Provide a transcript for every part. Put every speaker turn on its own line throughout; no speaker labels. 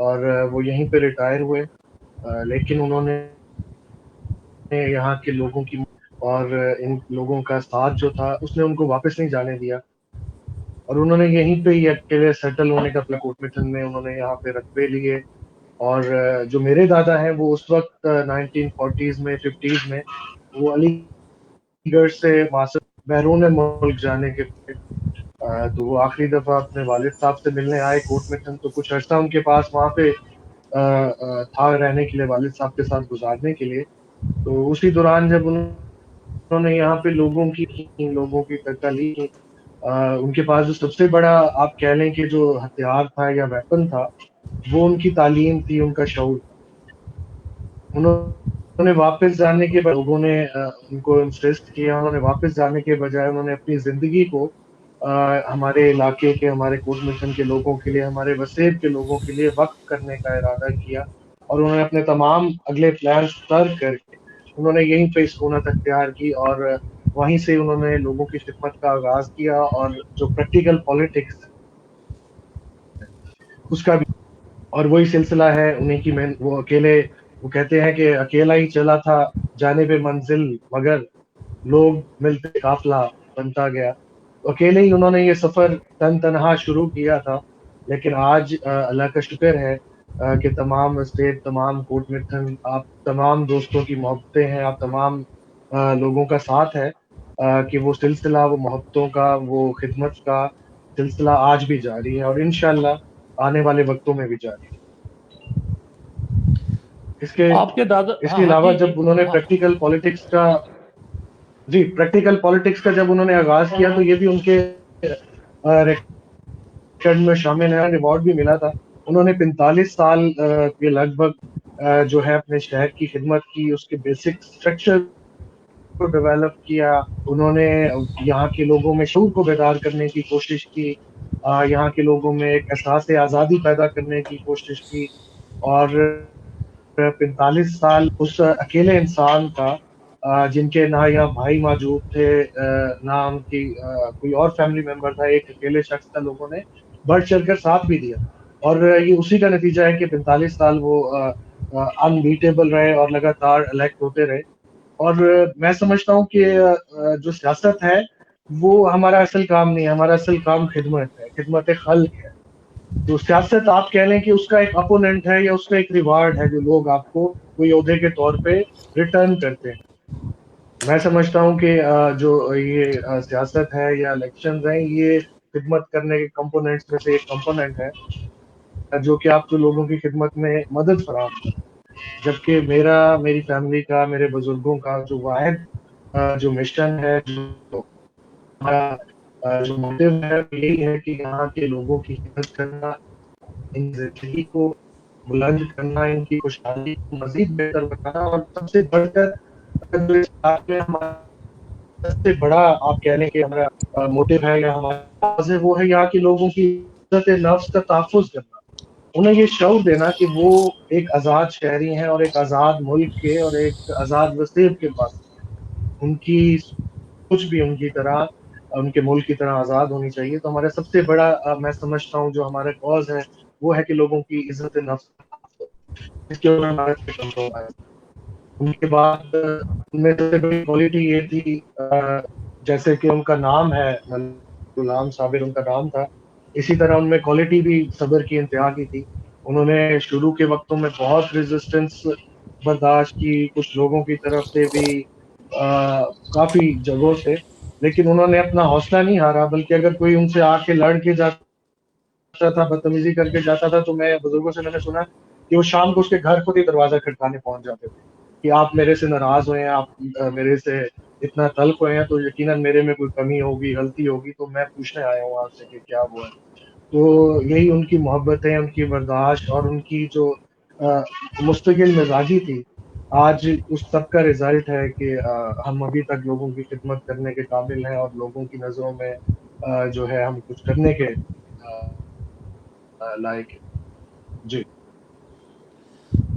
اور وہ یہیں پہ ریٹائر ہوئے، لیکن انہوں نے یہاں کے لوگوں کی اور ان لوگوں کا ساتھ جو تھا اس نے ان کو واپس نہیں جانے دیا، اور انہوں نے یہیں پہ ہی اکیلے سیٹل ہونے کا کوٹ مٹن میں انہوں نے یہاں پہ رقبے لیے. اور جو میرے دادا ہیں وہ اس وقت 1940s میں 50s میں وہ علی گڑھ سے ماسٹر بیرون ملک جانے کے تھے، تو وہ آخری دفعہ اپنے والد صاحب سے ملنے آئے کوٹ مٹن، تو کچھ عرصہ ان کے پاس وہاں پہ تھا رہنے کے لیے، والد صاحب کے ساتھ گزارنے کے لیے. تو اسی دوران جب انہوں نے یہاں پہ لوگوں کی تکالیف کی، ان کے پاس جو سب سے بڑا آپ کہہ لیں کہ جو ہتھیار تھا یا ویپن تھا وہ ان کی تعلیم تھی، ان کا شعور تھا. انہوں نے واپس جانے کے بعد لوگوں نے ان کو انسسٹ کیا، انہوں نے واپس جانے کے بجائے انہوں نے اپنی زندگی کو ہمارے علاقے کے، ہمارے کوٹ مٹن کے لوگوں کے لیے، ہمارے وسیب کے لوگوں کے لیے وقف کرنے کا ارادہ کیا، اور انہوں نے اپنے تمام اگلے پلانز ترک کر کے انہوں نے یہیں پہ سکونت اختیار کی، اور وہیں سے انہوں نے لوگوں کی خدمت کا آغاز کیا. اور جو پریکٹیکل پالیٹکس اس کا بھی، اور وہی سلسلہ ہے انہیں کی. وہ کہتے ہیں کہ اکیلا ہی چلا تھا جانب منزل، مگر لوگ ملتے قافلہ بنتا گیا. تو اکیلے ہی انہوں نے یہ سفر تنہا شروع کیا تھا، لیکن آج اللہ کا شکر ہے کہ تمام اسٹیٹ، تمام کوٹ مٹن، آپ تمام دوستوں کی محبتیں ہیں، آپ تمام لوگوں کا ساتھ ہے، کہ وہ سلسلہ، وہ محبتوں کا، وہ خدمت کا سلسلہ آج بھی جاری ہے، اور انشاءاللہ آنے والے وقتوں میں بھی جاری ہے.
آپ کے دادا،
اس
ہاں
کے
ہاں
علاوہ
جی جی،
جب انہوں نے
ہاں
پریکٹیکل پالیٹکس کا جب انہوں نے آغاز کیا تو یہ بھی ان کے ریکارڈ میں شامل ہے، ریوارڈ بھی ملا تھا. انہوں نے 45 سال کے لگ بھگ جو ہے اپنے شہر کی خدمت کی، اس کے بیسک اسٹرکچر کو ڈیولپ کیا. انہوں نے یہاں کے لوگوں میں شعور کو بیدار کرنے کی کوشش کی، یہاں کے لوگوں میں ایک احساس آزادی پیدا کرنے کی کوشش کی. اور 45 سال اس اکیلے انسان کا، جن کے نہ یہاں بھائی موجود تھے، نہ ان کی کوئی اور فیملی ممبر تھا، ایک اکیلے شخص کا لوگوں نے بڑھ چڑھ کر ساتھ بھی دیا. اور یہ اسی کا نتیجہ ہے کہ 45 سال وہ انبیٹیبل رہے اور لگاتار الیکٹ ہوتے رہے. اور میں سمجھتا ہوں کہ جو سیاست ہے وہ ہمارا اصل کام نہیں ہے، ہمارا اصل کام خدمت ہے، خدمت خلق ہے. تو سیاست آپ کہہ لیں کہ اس کا ایک اپوننٹ ہے یا اس کا ایک ریوارڈ ہے جو لوگ آپ کو کوئی عہدے کے طور پہ ریٹرن کرتے ہیں. میں سمجھتا ہوں کہ جو یہ سیاست ہے یا الیکشنز ہیں، یہ خدمت کرنے کے کمپوننٹس میں سے ایک کمپوننٹ ہے جو کہ آپ کو لوگوں کی خدمت میں مدد فراہم کرے. جبکہ میری فیملی کا، میرے بزرگوں کا جو واحد جو مشن ہے، جو ہمارا جو موٹو ہے، یہی ہے کہ یہاں کے لوگوں کی خدمت کرنا، ان زندگی کو بلند کرنا، ان کی خوشحالی کو مزید بہتر بنانا. اور سب سے بڑھ کر جو اس بات میں ہمارا سب سے بڑا آپ کہہ لیں کہ ہمارا موٹو ہے یا ہمارا وہ ہے یہاں کے لوگوں کی عزت نفس کا تحفظ کرنا، انہیں یہ شعور دینا کہ وہ ایک آزاد شہری ہیں اور ایک آزاد ملک کے اور ایک آزاد وسیب کے پاس ان کی کچھ بھی ان کی طرح، ان کے ملک کی طرح آزاد ہونی چاہیے. تو ہمارا سب سے بڑا میں سمجھتا ہوں جو ہمارا کاز ہے وہ ہے کہ لوگوں کی عزت نفس، اس کے اوپر ہمارا کنٹرول ہے. ان کے بعد ان میں سب سے بڑی کوالٹی یہ تھی، جیسے کہ ان کا نام ہے غلام صابر، ان کا نام تھا، اسی طرح ان میں کوالٹی بھی صبر کی انتہا کی تھی. انہوں نے شروع کے وقتوں میں بہت ریزسٹنس برداشت کی، کچھ لوگوں کی طرف سے بھی، کافی جگہوں سے، لیکن انہوں نے اپنا حوصلہ نہیں ہارا. بلکہ اگر کوئی ان سے آ کے لڑ کے جاتا تھا، بدتمیزی کر کے جاتا تھا، تو بزرگوں سے میں نے سنا کہ وہ شام کو اس کے گھر خود ہی دروازہ کھٹکانے پہنچ جاتے تھے کہ آپ میرے سے ناراض ہوئے ہیں، آپ میرے سے اتنا تلخ ہوئے ہیں، تو یقیناً میرے میں کوئی کمی ہوگی، غلطی ہوگی، تو میں پوچھنے آیا ہوں آپ سے کہ کیا ہوا ہے. تو یہی ان کی محبتیں، ان کی برداشت اور ان کی جو مستقل مزاجی تھی، آج اس سب کا رزلٹ ہے کہ ہم ابھی تک لوگوں کی خدمت کرنے کے قابل ہیں، اور لوگوں کی نظروں میں جو ہے ہم کچھ کرنے کے لائق ہیں. جی.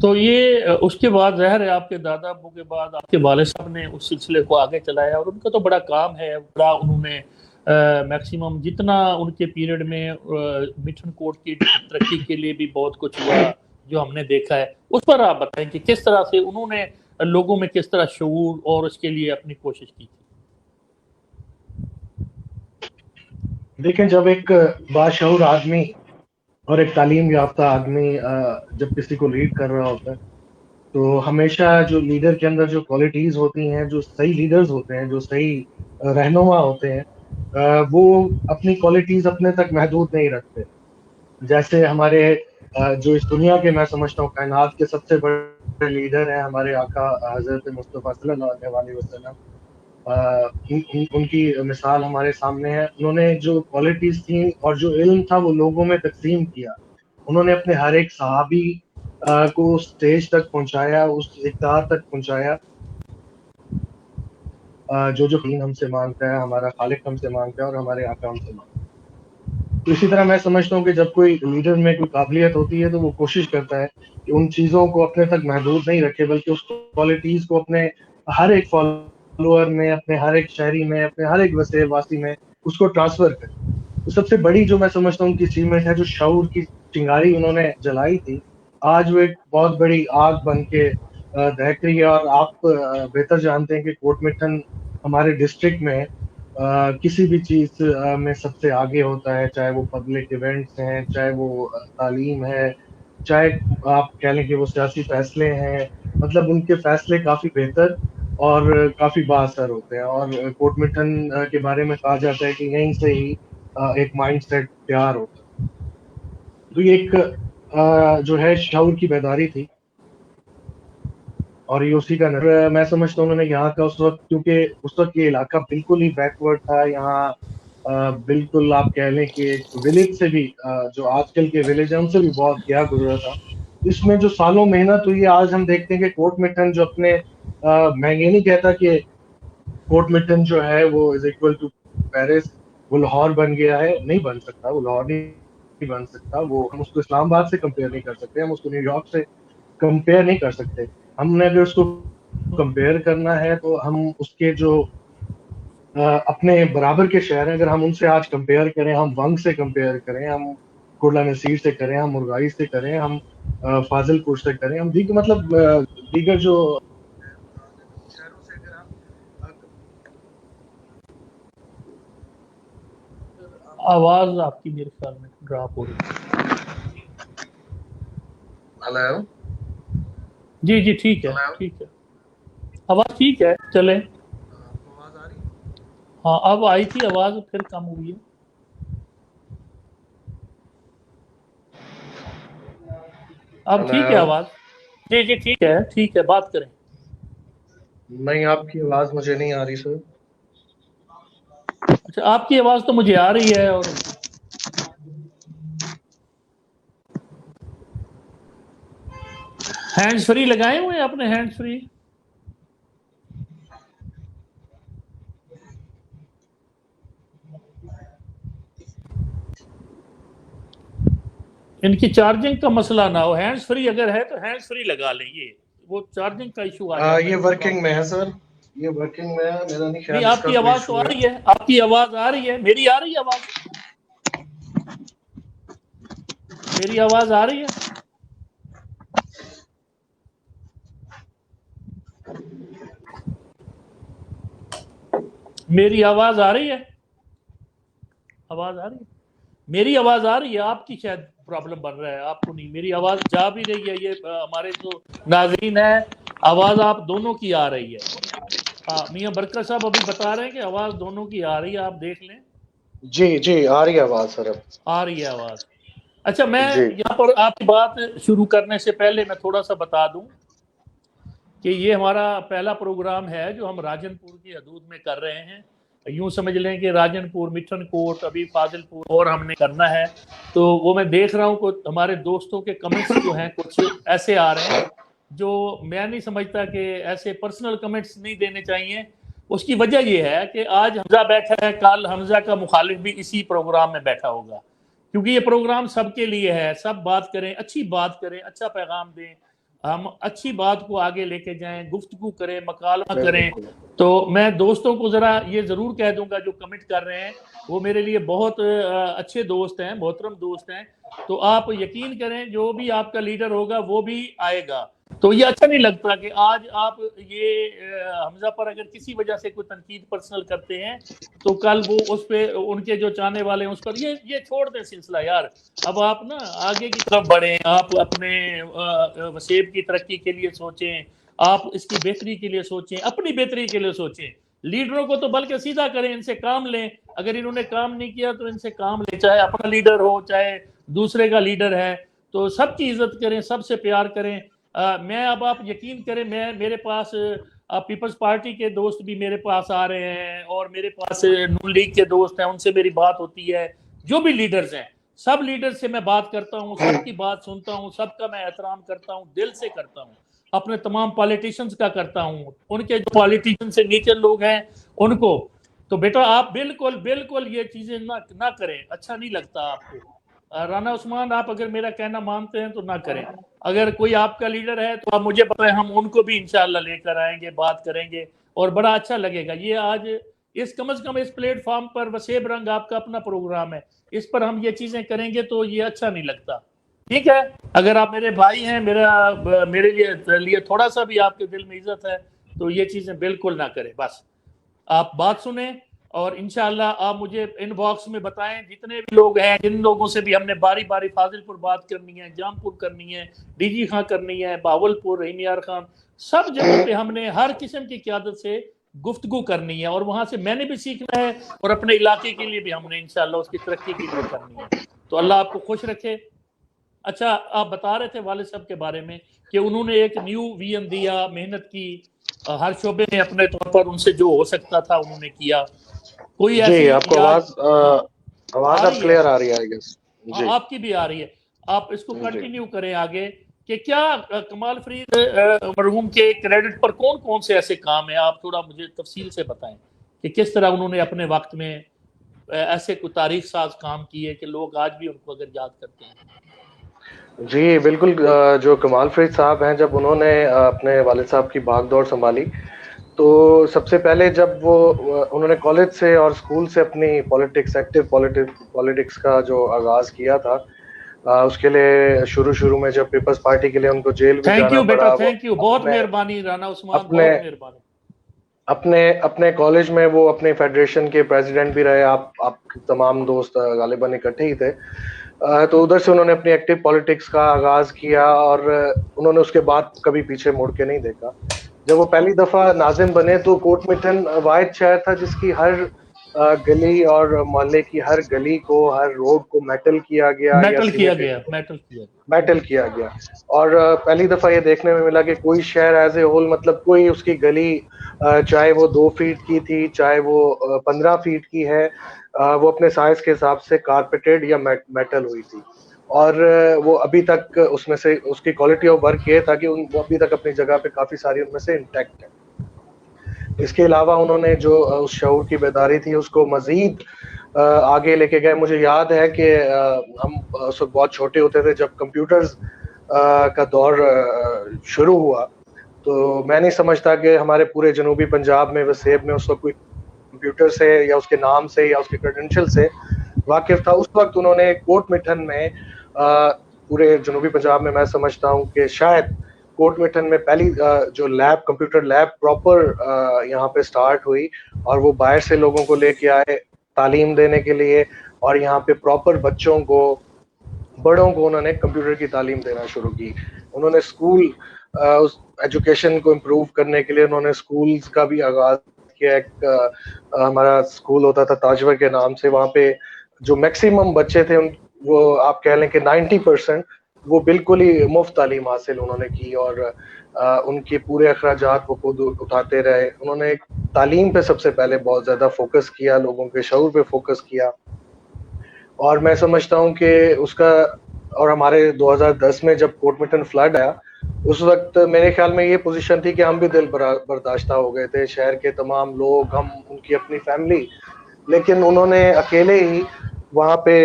تو یہ اس کے بعد ظاہر ہے آپ کے دادا ابو کے بعد آپ کے والد صاحب نے اس سلسلے کو آگے چلایا، اور ان کا تو بڑا کام ہے، بڑا انہوں نے میکسیمم جتنا ان کے پیریڈ میں مٹھن کوٹ کی ترقی کے لیے بھی بہت کچھ ہوا. جو ہم نے دیکھا ہے، اس پر آپ بتائیں کہ کس طرح سے انہوں نے لوگوں میں کس طرح شعور اور اس کے لیے اپنی کوشش کی تھی۔
دیکھیں، جب ایک باشعور آدمی اور ایک تعلیم یافتہ آدمی جب کسی کو لیڈ کر رہا ہوتا ہے تو ہمیشہ جو لیڈر کے اندر جو کوالٹیز ہوتی ہیں، جو صحیح لیڈرز ہوتے ہیں، جو صحیح رہنما ہوتے ہیں، وہ اپنی کوالٹیز اپنے تک محدود نہیں رکھتے۔ جیسے ہمارے جو اس دنیا کے، میں سمجھتا ہوں کائنات کے سب سے بڑے لیڈر ہیں ہمارے آقا حضرت مصطفیٰ صلی اللہ علیہ وسلم، ان کی مثال ہمارے سامنے ہے۔ انہوں نے جو کوالٹیز تھیں اور جو علم تھا وہ لوگوں میں تقسیم کیا۔ انہوں نے اپنے ہر ایک صحابی کو اسٹیج تک پہنچایا، اس اقتدار تک پہنچایا جو دین ہم سے مانگتا ہے، ہمارا خالق ہم سے مانگتا ہے اور ہمارے آقا ہم سے مانگتا ہے۔ تو اسی طرح میں سمجھتا ہوں کہ جب کوئی لیڈر میں کوئی قابلیت ہوتی ہے تو وہ کوشش کرتا ہے کہ ان چیزوں کو اپنے تک محدود نہیں رکھے، بلکہ اس کوالٹیز کو اپنے ہر ایک فالوور میں، اپنے ہر ایک شہری میں، اپنے ہر ایک وسیع واسی میں اس کو ٹرانسفر کرے۔ تو سب سے بڑی جو میں سمجھتا ہوں ان کی اچیومنٹ ہے، جو شعور کی چنگاری انہوں نے جلائی تھی، آج وہ ایک بہت بڑی آگ بن کے دہک رہی ہے۔ اور آپ بہتر جانتے ہیں کہ کوٹ مٹن ہمارے ڈسٹرکٹ میں کسی بھی چیز میں سب سے آگے ہوتا ہے، چاہے وہ پبلک ایونٹس ہیں، چاہے وہ تعلیم ہے، چاہے آپ کہہ لیں کہ وہ سیاسی فیصلے ہیں، مطلب ان کے فیصلے کافی بہتر اور کافی با اثر ہوتے ہیں۔ اور کوٹ مٹن کے بارے میں کہا جاتا ہے کہ یہیں سے ہی ایک مائنڈ سیٹ تیار ہوتا ہے۔ تو یہ ایک جو ہے شعور کی بیداری تھی، اور یہ اسی کا نظر میں سمجھتا ہوں انہوں نے یہاں کا اس وقت، کیونکہ اس وقت یہ علاقہ بالکل ہی بیکورڈ تھا، یہاں بالکل آپ کہہ لیں کہ ولیج سے بھی جو آج کل کے ولیج ہیں ان سے بھی بہت گیا گزرا تھا۔ اس میں جو سالوں محنت ہوئی ہے، آج ہم دیکھتے ہیں کہ کوٹ مٹن جو اپنے میں یہ نہیں کہتا کہ کوٹ مٹن جو ہے وہ از اکول ٹو پیرس، وہ لاہور بن گیا ہے، نہیں بن سکتا، وہ لاہور نہیں بن سکتا، وہ ہم اس کو اسلام آباد سے کمپیئر نہیں کر سکتے، ہم اس کو نیو یارک سے کمپیئر نہیں کر سکتے۔ ہم نے اگر اس کو کمپیئر کرنا ہے تو ہم اس کے جو اپنے برابر کے شہر ہیں، اگر ہم ان سے آج کمپیئر کریں، ہم ونگ سے کمپیئر کریں، ہم کوٹلہ نصیر سے کریں، ہم مرغائی سے کریں، ہم فاضل پور سے کریں، ہم مطلب دیگر جو شہروں سے اگر ہم
آواز آپ کی میرے خیال میں ڈراپ ہو رہی ہے۔
ہلو
جی جی ٹھیک ہے، ٹھیک ہے، آواز ٹھیک ہے، چلیں۔
آواز آ رہی ہے؟
ہاں اب آئی تھی آواز، پھر کم ہوئی ہے۔ اب ٹھیک ہے آواز، جی جی ٹھیک ہے، ٹھیک ہے، بات کریں۔
نہیں، آپ کی آواز مجھے نہیں آ رہی سر۔
اچھا، آپ کی آواز تو مجھے آ رہی ہے، اور ہینڈز فری لگائے ہوئے ہیں اپنے، ہینڈز فری؟ ان کی چارجنگ کا مسئلہ نہ ہو، ہینڈز فری اگر ہے تو ہینڈز فری لگا لیں، یہ وہ چارجنگ کا ایشو آ جاتا ہے۔
یہ ورکنگ میں ہے سر، یہ ورکنگ میں ہے، میرا نہیں خیال
نہیں،
اس
آپ
کا
کی
کوئی
آواز تو
ایشو
آ
ہے۔
رہی ہے، آپ کی آواز آ رہی ہے، میری آ رہی ہے آواز، میری آواز آ رہی ہے؟ میری آواز آ رہی ہے؟ آواز آ رہی ہے؟ میری آواز آ رہی ہے، آپ کی شاید پرابلم بن رہا ہے، آپ کو نہیں، میری آواز جا بھی رہی ہے، یہ ہمارے جو ناظرین ہیں آواز آپ دونوں کی آ رہی ہے۔ میاں برکت صاحب ابھی بتا رہے ہیں کہ آواز دونوں کی آ رہی ہے، آپ دیکھ لیں۔
جی جی، آ رہی ہے آواز سر اب۔
آ رہی ہے آواز۔ اچھا، میں
جی
یہاں پر آپ کی بات شروع کرنے سے پہلے میں تھوڑا سا بتا دوں کہ یہ ہمارا پہلا پروگرام ہے جو ہم راجن پور کی حدود میں کر رہے ہیں۔ یوں سمجھ لیں کہ راجن پور، مٹھن کوٹ، ابھی فاضل پور اور ہم نے کرنا ہے۔ تو وہ میں دیکھ رہا ہوں کہ ہمارے دوستوں کے کمنٹس جو ہیں کچھ ایسے آ رہے ہیں جو میں نہیں سمجھتا کہ ایسے پرسنل کمنٹس نہیں دینے چاہیے۔ اس کی وجہ یہ ہے کہ آج حمزہ بیٹھا ہے، کل حمزہ کا مخالف بھی اسی پروگرام میں بیٹھا ہوگا، کیونکہ یہ پروگرام سب کے لیے ہے، سب بات کریں، اچھی بات کریں، اچھا پیغام دیں۔ ہم اچھی بات کو آگے لے کے جائیں, گفتگو کریں, مکالمہ کریں.
بالکل
تو میں دوستوں کو ذرا یہ ضرور کہہ دوں گا جو کمنٹ کر رہے ہیں, وہ میرے لیے بہت اچھے دوست ہیں, محترم دوست ہیں. تو آپ یقین کریں جو بھی آپ کا لیڈر ہوگا وہ بھی آئے گا. تو یہ اچھا نہیں لگتا کہ آج آپ یہ حمزہ پر اگر کسی وجہ سے کوئی تنقید پرسنل کرتے ہیں تو کل وہ اس پہ ان کے جو چاہنے والے ہیں اس پر یہ چھوڑ دیں سلسلہ یار. اب آپ نا آگے کی طرف بڑھیں, آپ اپنے وسیب کی ترقی کے لیے سوچیں, آپ اس کی بہتری کے لیے سوچیں, اپنی بہتری کے لیے سوچیں. لیڈروں کو تو بلکہ سیدھا کریں, ان سے کام لیں. اگر انہوں نے کام نہیں کیا تو ان سے کام لیں, چاہے اپنا لیڈر ہو چاہے دوسرے کا لیڈر ہے. تو سب کی عزت کریں, سب سے پیار کریں. میں اب آپ یقین کریں, میرے پاس پیپلز پارٹی کے دوست بھی میرے پاس آ رہے ہیں, اور میرے پاس نون لیگ کے دوست ہیں, ان سے میری بات ہوتی ہے. جو بھی لیڈرز ہیں, سب لیڈر سے میں بات کرتا ہوں, سب کی بات سنتا ہوں, سب کا میں احترام کرتا ہوں, دل سے کرتا ہوں. اپنے تمام پالیٹیشنز کا کرتا ہوں, ان کے جو پالیٹیشن سے نیچے لوگ ہیں ان کو. تو بیٹا آپ بالکل یہ چیزیں نہ کریں, اچھا نہیں لگتا آپ کو. رانا عثمان, آپ اگر میرا کہنا مانتے ہیں تو نہ کریں. اگر کوئی آپ کا لیڈر ہے تو آپ مجھے بتائیں, ہم ان کو بھی انشاءاللہ لے کر آئیں گے, بات کریں گے, اور بڑا اچھا لگے گا. یہ آج کم از کم اس پلیٹ فارم پر وسیب رنگ آپ کا اپنا پروگرام ہے, اس پر ہم یہ چیزیں کریں گے تو یہ اچھا نہیں لگتا. ٹھیک ہے, اگر آپ میرے بھائی ہیں, میرے لیے تھوڑا سا بھی آپ کے دل میں عزت ہے تو یہ چیزیں بالکل نہ کریں. بس آپ بات سنیں, اور انشاءاللہ آپ مجھے ان باکس میں بتائیں جتنے بھی لوگ ہیں, جن لوگوں سے بھی ہم نے باری باری فاضل پور بات کرنی ہے, جام پور کرنی ہے, ڈی جی خان کرنی ہے, باول پور, رحیم یار خان, سب جگہوں پہ ہم نے ہر قسم کی قیادت سے گفتگو کرنی ہے, اور وہاں سے میں نے بھی سیکھنا ہے, اور اپنے علاقے کے لیے بھی ہم نے انشاءاللہ اس کی ترقی کے لیے کرنی ہے. تو اللہ آپ کو خوش رکھے. اچھا, آپ بتا رہے تھے والد صاحب کے بارے میں کہ انہوں نے ایک نیو ویژن دیا, محنت کی, ہر شعبے میں اپنے طور پر ان سے جو ہو سکتا تھا انہوں نے کیا. کوئی ایسی
جی, آپ کو آواز اب کلیئر آ رہی ہے, جی
آپ کی بھی آ رہی ہے. آپ اس کو کنٹینیو کریں آگے کہ کیا کمال فرید مرحوم کے کریڈٹ پر کون کون سے ایسے کام ہیں, آپ تھوڑا مجھے تفصیل سے بتائیں کہ کس طرح انہوں نے اپنے وقت میں ایسے کوئی تاریخ ساز کام کیے کہ لوگ آج بھی ان کو اگر یاد کرتے ہیں.
جی بالکل. جو کمال فرید صاحب ہیں, جب انہوں نے اپنے والد صاحب کی بھاگ دوڑ سنبھالی تو سب سے پہلے جب انہوں نے کالج سے اور اسکول سے اپنی ایکٹیو پولیٹکس کا جو آغاز کیا تھا, اس کے لیے شروع میں جب پیپلز پارٹی کے لیے ان کو جیل بھی
تھینک
جانا
یو بیٹا,
پڑا,
تھینک یو, بہت مہربانی رانا عثمان,
اپنے
بہت مہربانی.
اپنے کالج میں وہ اپنے فیڈریشن کے پریزیڈنٹ بھی رہے. آپ تمام دوست غالباً اکٹھے ہی تھے. تو ادھر سے انہوں نے اپنی ایکٹیو پالیٹکس کا آغاز کیا, اور انہوں نے اس کے بعد کبھی پیچھے مڑ کے نہیں دیکھا. جب وہ پہلی دفعہ ناظم بنے تو کوٹ مٹن واحد شہر تھا جس کی ہر گلی اور محلے کی ہر گلی کو, ہر روڈ کو میٹل کیا گیا یا میٹل کیا گیا. اور پہلی دفعہ یہ دیکھنے میں ملا کہ کوئی شہر ایز اے ہول, مطلب کوئی اس کی گلی چاہے وہ 2 فیٹ کی تھی چاہے وہ 15 فیٹ کی ہے, وہ اپنے سائز کے حساب سے کارپیٹڈ یا میٹل ہوئی تھی. اور وہ ابھی تک اس میں سے اس کی کوالٹی آف ورک یہ تھا کہ وہ ابھی تک اپنی جگہ پہ کافی ساری ان میں سے انٹیکٹ ہے. اس کے علاوہ انہوں نے جو اس شعور کی بیداری تھی اس کو مزید آگے لے کے گئے. مجھے یاد ہے کہ ہم اس وقت بہت چھوٹے ہوتے تھے جب کمپیوٹرز کا دور شروع ہوا, تو میں نہیں سمجھتا کہ ہمارے پورے جنوبی پنجاب میں وسیب میں اس وقت کوئی کمپیوٹر سے یا اس کے نام سے یا اس کے کریڈینشل سے واقف تھا. اس وقت انہوں نے کوٹ مٹن میں پورے جنوبی پنجاب میں میں سمجھتا ہوں کہ شاید کوٹ مٹن میں پہلی جو لیب, کمپیوٹر لیب پراپر یہاں پہ سٹارٹ ہوئی, اور وہ باہر سے لوگوں کو لے کے آئے تعلیم دینے کے لیے, اور یہاں پہ پراپر بچوں کو, بڑوں کو انہوں نے کمپیوٹر کی تعلیم دینا شروع کی. انہوں نے اسکول ایجوکیشن کو امپروو کرنے کے لیے انہوں نے اسکولز کا بھی آغاز کیا. ایک ہمارا اسکول ہوتا تھا تاجور کے نام سے, وہاں پہ جو میکسیمم بچے تھے وہ آپ کہہ لیں کہ 90% وہ بالکل ہی مفت تعلیم حاصل انہوں نے کی, اور ان کے پورے اخراجات وہ خود اٹھاتے رہے. انہوں نے تعلیم پہ سب سے پہلے بہت زیادہ فوکس کیا, لوگوں کے شعور پہ فوکس کیا, اور میں سمجھتا ہوں کہ اس کا, اور ہمارے 2010 میں جب کوٹ مٹن فلڈ آیا اس وقت میرے خیال میں یہ پوزیشن تھی کہ ہم بھی دل برداشتہ ہو گئے تھے, شہر کے تمام لوگ, ہم ان کی اپنی فیملی, لیکن انہوں نے اکیلے ہی وہاں پہ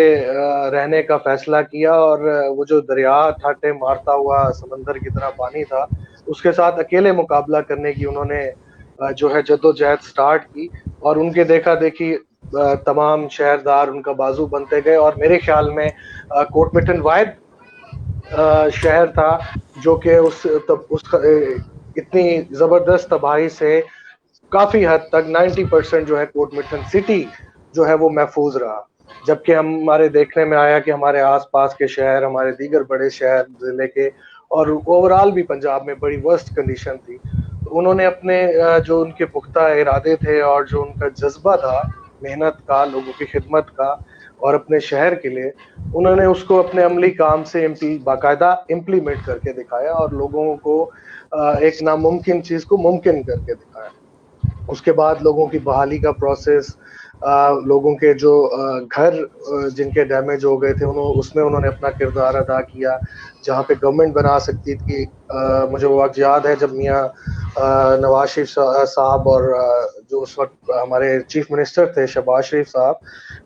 رہنے کا فیصلہ کیا، اور وہ جو دریا ٹھاٹے مارتا ہوا سمندر کی طرح پانی تھا، اس کے ساتھ اکیلے مقابلہ کرنے کی انہوں نے جو ہے جدوجہد سٹارٹ کی، اور ان کے دیکھا دیکھی تمام شہردار ان کا بازو بنتے گئے، اور میرے خیال میں کوٹ مٹن واحد شہر تھا جو کہ اتنی زبردست تباہی سے کافی حد تک 90% جو ہے کوٹ مٹن سٹی جو ہے وہ محفوظ رہا، جبکہ ہمارے دیکھنے میں آیا کہ ہمارے آس پاس کے شہر، ہمارے دیگر بڑے شہر ضلع کے، اور اوورال بھی پنجاب میں بڑی ورسٹ کنڈیشن تھی۔ تو انہوں نے اپنے جو ان کے پختہ ارادے تھے اور جو ان کا جذبہ تھا محنت کا، لوگوں کی خدمت کا اور اپنے شہر کے لیے، انہوں نے اس کو اپنے عملی کام سے باقاعدہ امپلیمنٹ کر کے دکھایا، اور لوگوں کو ایک ناممکن چیز کو ممکن کر کے دکھایا۔ اس کے بعد لوگوں کی بحالی کا پروسیس، لوگوں کے جو گھر جن کے ڈیمیج ہو گئے تھے اس میں انہوں نے اپنا کردار ادا کیا، جہاں پہ گورنمنٹ بنا سکتی تھی۔ مجھے وہ وقت یاد ہے جب میاں نواز شریف صاحب اور جو اس وقت ہمارے چیف منسٹر تھے شہباز شریف صاحب،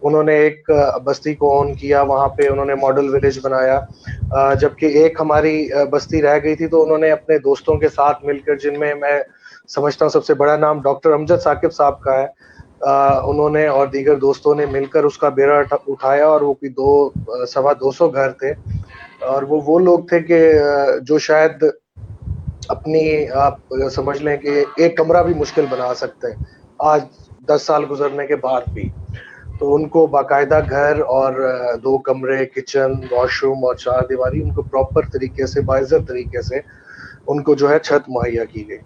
انہوں نے ایک بستی کو اون کیا، وہاں پہ انہوں نے ماڈل ولیج بنایا، جبکہ ایک ہماری بستی رہ گئی تھی، تو انہوں نے اپنے دوستوں کے ساتھ مل کر، جن میں سمجھتا ہوں سب سے بڑا نام ڈاکٹر امجد ثاقب صاحب کا ہے، انہوں نے اور دیگر دوستوں نے مل کر اس کا بیڑا اٹھایا، اور وہ کوئی 200 گھر تھے، اور وہ لوگ تھے کہ جو شاید اپنی آپ سمجھ لیں کہ ایک کمرہ بھی مشکل بنا سکتے ہیں آج 10 سال گزرنے کے بعد بھی۔ تو ان کو باقاعدہ گھر اور 2 کمرے، کچن، واش روم اور 4 دیواری ان کو پراپر طریقے سے، باعزت طریقے سے ان کو جو ہے چھت مہیا کی گئی۔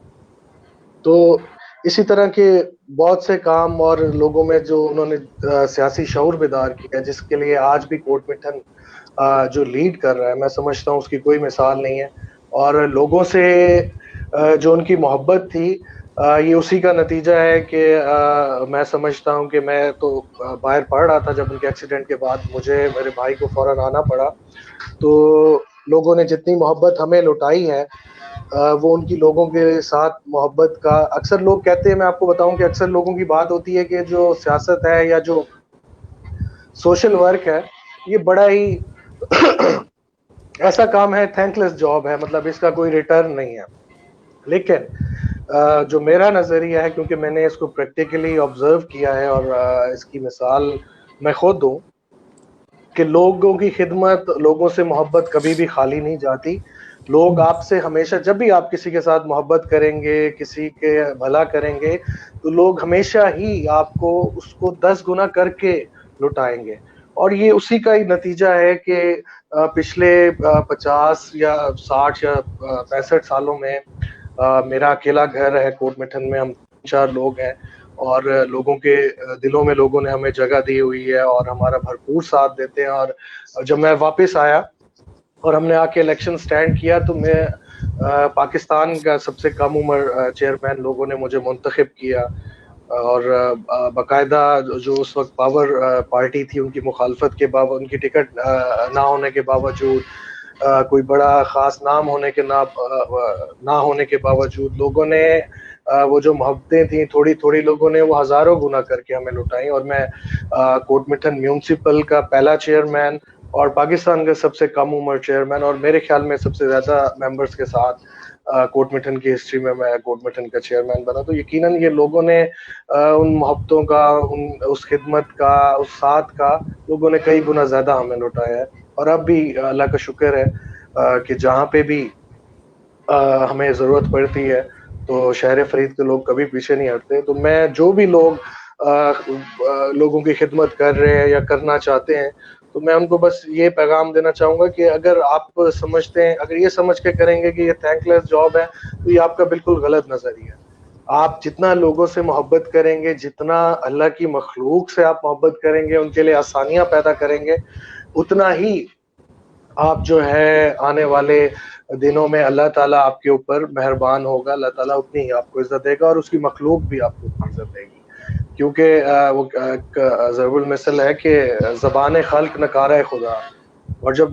تو اسی طرح کے بہت سے کام، اور لوگوں میں جو انہوں نے سیاسی شعور بیدار کیا، جس کے لیے آج بھی کوٹ مٹن جو لیڈ کر رہا ہے، میں سمجھتا ہوں اس کی کوئی مثال نہیں ہے، اور لوگوں سے جو ان کی محبت تھی، یہ اسی کا نتیجہ ہے کہ میں سمجھتا ہوں کہ میں تو باہر پڑھ رہا تھا جب ان کے ایکسیڈنٹ کے بعد مجھے میرے بھائی کو فوراً آنا پڑا، تو لوگوں نے جتنی محبت ہمیں لوٹائی ہے، وہ ان کی لوگوں کے ساتھ محبت کا، اکثر لوگ کہتے ہیں، میں آپ کو بتاؤں کہ اکثر لوگوں کی بات ہوتی ہے کہ جو سیاست ہے یا جو سوشل ورک ہے، یہ بڑا ہی ایسا کام ہے، تھینک لیس جاب ہے، مطلب اس کا کوئی ریٹرن نہیں ہے۔ لیکن جو میرا نظریہ ہے، کیونکہ میں نے اس کو پریکٹیکلی آبزرو کیا ہے، اور اس کی مثال میں خود دوں کہ لوگوں کی خدمت، لوگوں سے محبت کبھی بھی خالی نہیں جاتی۔ لوگ آپ سے ہمیشہ، جب بھی آپ کسی کے ساتھ محبت کریں گے، کسی کے بھلا کریں گے، تو لوگ ہمیشہ ہی آپ کو اس کو 10 گنا کر کے لٹائیں گے، اور یہ اسی کا ہی نتیجہ ہے کہ پچھلے 50 یا 60 یا 65 سالوں میں میرا اکیلا گھر ہے کوٹ مٹن میں، ہم 4 لوگ ہیں، اور لوگوں کے دلوں میں لوگوں نے ہمیں جگہ دی ہوئی ہے، اور ہمارا بھرپور ساتھ دیتے ہیں۔ اور جب میں واپس آیا اور ہم نے آ کے الیکشن سٹینڈ کیا، تو میں پاکستان کا سب سے کم عمر چیئرمین لوگوں نے مجھے منتخب کیا، اور باقاعدہ جو اس وقت پاور پارٹی تھی، ان کی مخالفت کے باوجود، ان کی ٹکٹ نہ ہونے کے باوجود، کوئی بڑا خاص نام ہونے کے نہ ہونے کے باوجود، لوگوں نے وہ جو محبتیں تھیں تھوڑی تھوڑی، لوگوں نے وہ ہزاروں گنا کر کے ہمیں لٹائیں، اور میں کوٹ مٹن میونسپل کا پہلا چیئرمین، اور پاکستان کا سب سے کم عمر چیئرمین، اور میرے خیال میں سب سے زیادہ ممبرز کے ساتھ کوٹ مٹن کی ہسٹری میں کوٹ مٹن کا چیئرمین بنا۔ تو یقیناً یہ لوگوں نے ان محبتوں کا، اس خدمت کا، اس ساتھ کا، لوگوں نے کئی گنا زیادہ ہمیں لوٹایا ہے، اور اب بھی اللہ کا شکر ہے کہ جہاں پہ بھی ہمیں ضرورت پڑتی ہے تو شہر فرید کے لوگ کبھی پیچھے نہیں ہٹتے۔ تو میں جو بھی لوگوں کی خدمت کر رہے ہیں یا کرنا چاہتے ہیں، تو میں ان کو بس یہ پیغام دینا چاہوں گا کہ اگر آپ سمجھتے ہیں، اگر یہ سمجھ کے کریں گے کہ یہ تھینک لیس جاب ہے، تو یہ آپ کا بالکل غلط نظریہ ہے۔ آپ جتنا لوگوں سے محبت کریں گے، جتنا اللہ کی مخلوق سے آپ محبت کریں گے، ان کے لیے آسانیاں پیدا کریں گے، اتنا ہی آپ جو ہے آنے والے دنوں میں اللہ تعالیٰ آپ کے اوپر مہربان ہوگا، اللہ تعالیٰ اتنی ہی آپ کو عزت دے گا، اور اس کی مخلوق بھی آپ کو اتنی عزت دے گی، کیونکہ وہ ضرب المثل ہے کہ زبان خلق نکارہ خدا، اور جب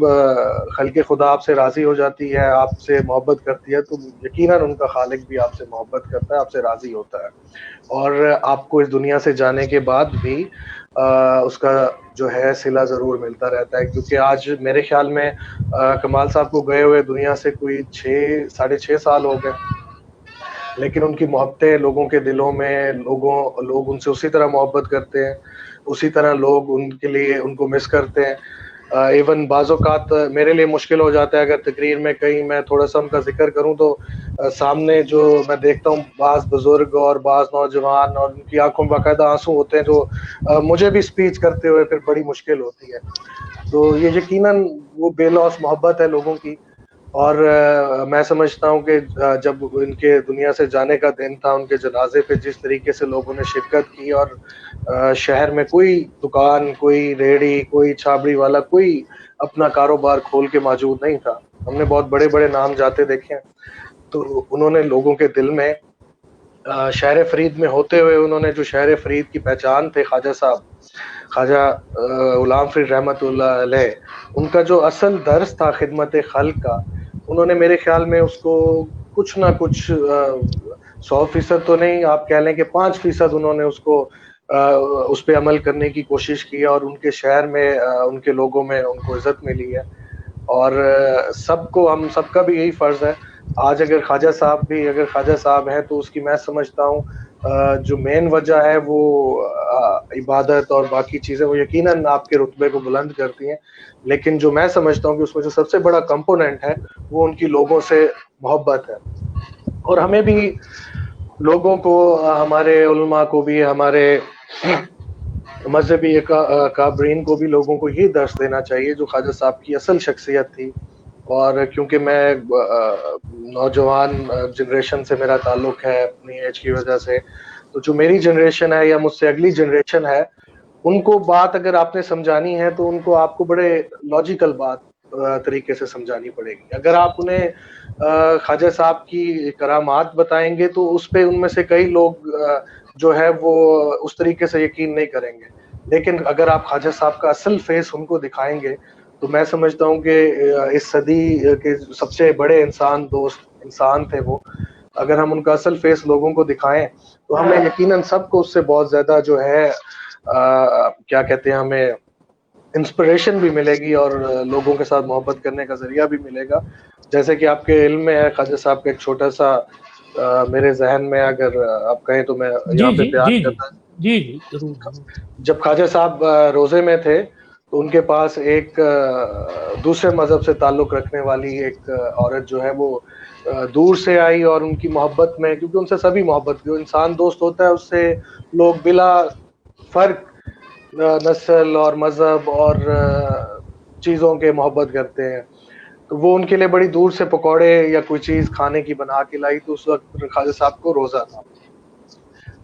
خلق خدا آپ سے راضی ہو جاتی ہے، آپ سے محبت کرتی ہے، تو یقیناً ان کا خالق بھی آپ سے محبت کرتا ہے، آپ سے راضی ہوتا ہے، اور آپ کو اس دنیا سے جانے کے بعد بھی اس کا جو ہے صلہ ضرور ملتا رہتا ہے، کیونکہ آج میرے خیال میں کمال صاحب کو گئے ہوئے دنیا سے کوئی 6.5 سال ہو گئے، لیکن ان کی محبتیں لوگوں کے دلوں میں، لوگ ان سے اسی طرح محبت کرتے ہیں، اسی طرح لوگ ان کے لیے ان کو مس کرتے ہیں۔ ایون بعض اوقات میرے لیے مشکل ہو جاتا ہے اگر تقریر میں کہیں میں تھوڑا سا ان کا ذکر کروں تو سامنے جو میں دیکھتا ہوں بعض بزرگ اور بعض نوجوان، اور ان کی آنکھوں میں باقاعدہ آنسو ہوتے ہیں، جو مجھے بھی اسپیچ کرتے ہوئے پھر بڑی مشکل ہوتی ہے۔ تو یہ یقیناً وہ بے لوث محبت ہے لوگوں کی، اور میں سمجھتا ہوں کہ جب ان کے دنیا سے جانے کا دن تھا، ان کے جنازے پہ جس طریقے سے لوگوں نے شرکت کی، اور شہر میں کوئی دکان، کوئی ریڑھی، کوئی چھابڑی والا، کوئی اپنا کاروبار کھول کے موجود نہیں تھا۔ ہم نے بہت بڑے بڑے نام جاتے دیکھے ہیں، تو انہوں نے لوگوں کے دل میں شہر فرید میں ہوتے ہوئے انہوں نے جو شہر فرید کی پہچان تھے خواجہ صاحب، خواجہ غلام فرید رحمت اللہ علیہ، ان کا جو اصل درس تھا خدمت خلق کا، انہوں نے میرے خیال میں اس کو کچھ نہ کچھ 100% تو نہیں، آپ کہہ لیں کہ 5% انہوں نے اس پہ عمل کرنے کی کوشش کی، اور ان کے شہر میں ان کے لوگوں میں ان کو عزت ملی ہے۔ اور ہم سب کا بھی یہی فرض ہے، آج اگر خواجہ صاحب ہیں تو اس کی میں سمجھتا ہوں جو مین وجہ ہے وہ عبادت اور باقی چیزیں وہ یقیناً آپ کے رتبے کو بلند کرتی ہیں، لیکن جو میں سمجھتا ہوں کہ اس میں جو سب سے بڑا کمپوننٹ ہے وہ ان کی لوگوں سے محبت ہے۔ اور ہمیں بھی لوگوں کو، ہمارے علماء کو بھی، ہمارے مذہبی اکابرین کو بھی لوگوں کو یہ درس دینا چاہیے جو خواجہ صاحب کی اصل شخصیت تھی۔ اور کیونکہ میں نوجوان جنریشن سے میرا تعلق ہے اپنی ایج کی وجہ سے، تو جو میری جنریشن ہے یا مجھ سے اگلی جنریشن ہے، ان کو بات اگر آپ نے سمجھانی ہے تو ان کو آپ کو بڑے لاجیکل بات طریقے سے سمجھانی پڑے گی۔ اگر آپ انہیں خواجہ صاحب کی کرامات بتائیں گے تو اس پہ ان میں سے کئی لوگ جو ہے وہ اس طریقے سے یقین نہیں کریں گے، لیکن اگر آپ خواجہ صاحب کا اصل فیس ان کو دکھائیں گے تو میں سمجھتا ہوں کہ اس صدی کے سب سے بڑے انسان تھے وہ۔ اگر ہم ان کا اصل فیس لوگوں کو دکھائیں تو ہمیں یقیناً سب کو اس سے بہت زیادہ جو ہے کیا کہتے ہیں، ہمیں انسپریشن بھی ملے گی اور لوگوں کے ساتھ محبت کرنے کا ذریعہ بھی ملے گا۔ جیسے کہ آپ کے علم میں ہے، خواجہ صاحب کا ایک چھوٹا سا میرے ذہن میں اگر آپ کہیں تو میں
جی
یہاں پہ
جی
بیان
جی جی
کرتا۔
جی جی ضرور ضرور۔
جب خواجہ صاحب روزے میں تھے تو ان کے پاس ایک دوسرے مذہب سے تعلق رکھنے والی ایک عورت جو ہے وہ دور سے آئی، اور ان کی محبت میں، کیونکہ ان سے سبھی محبت، جو انسان دوست ہوتا ہے اس سے لوگ بلا فرق نسل اور مذہب اور چیزوں کے محبت کرتے ہیں، تو وہ ان کے لیے بڑی دور سے پکوڑے یا کوئی چیز کھانے کی بنا کے لائی، تو اس وقت خواجہ صاحب کو روزہ تھا،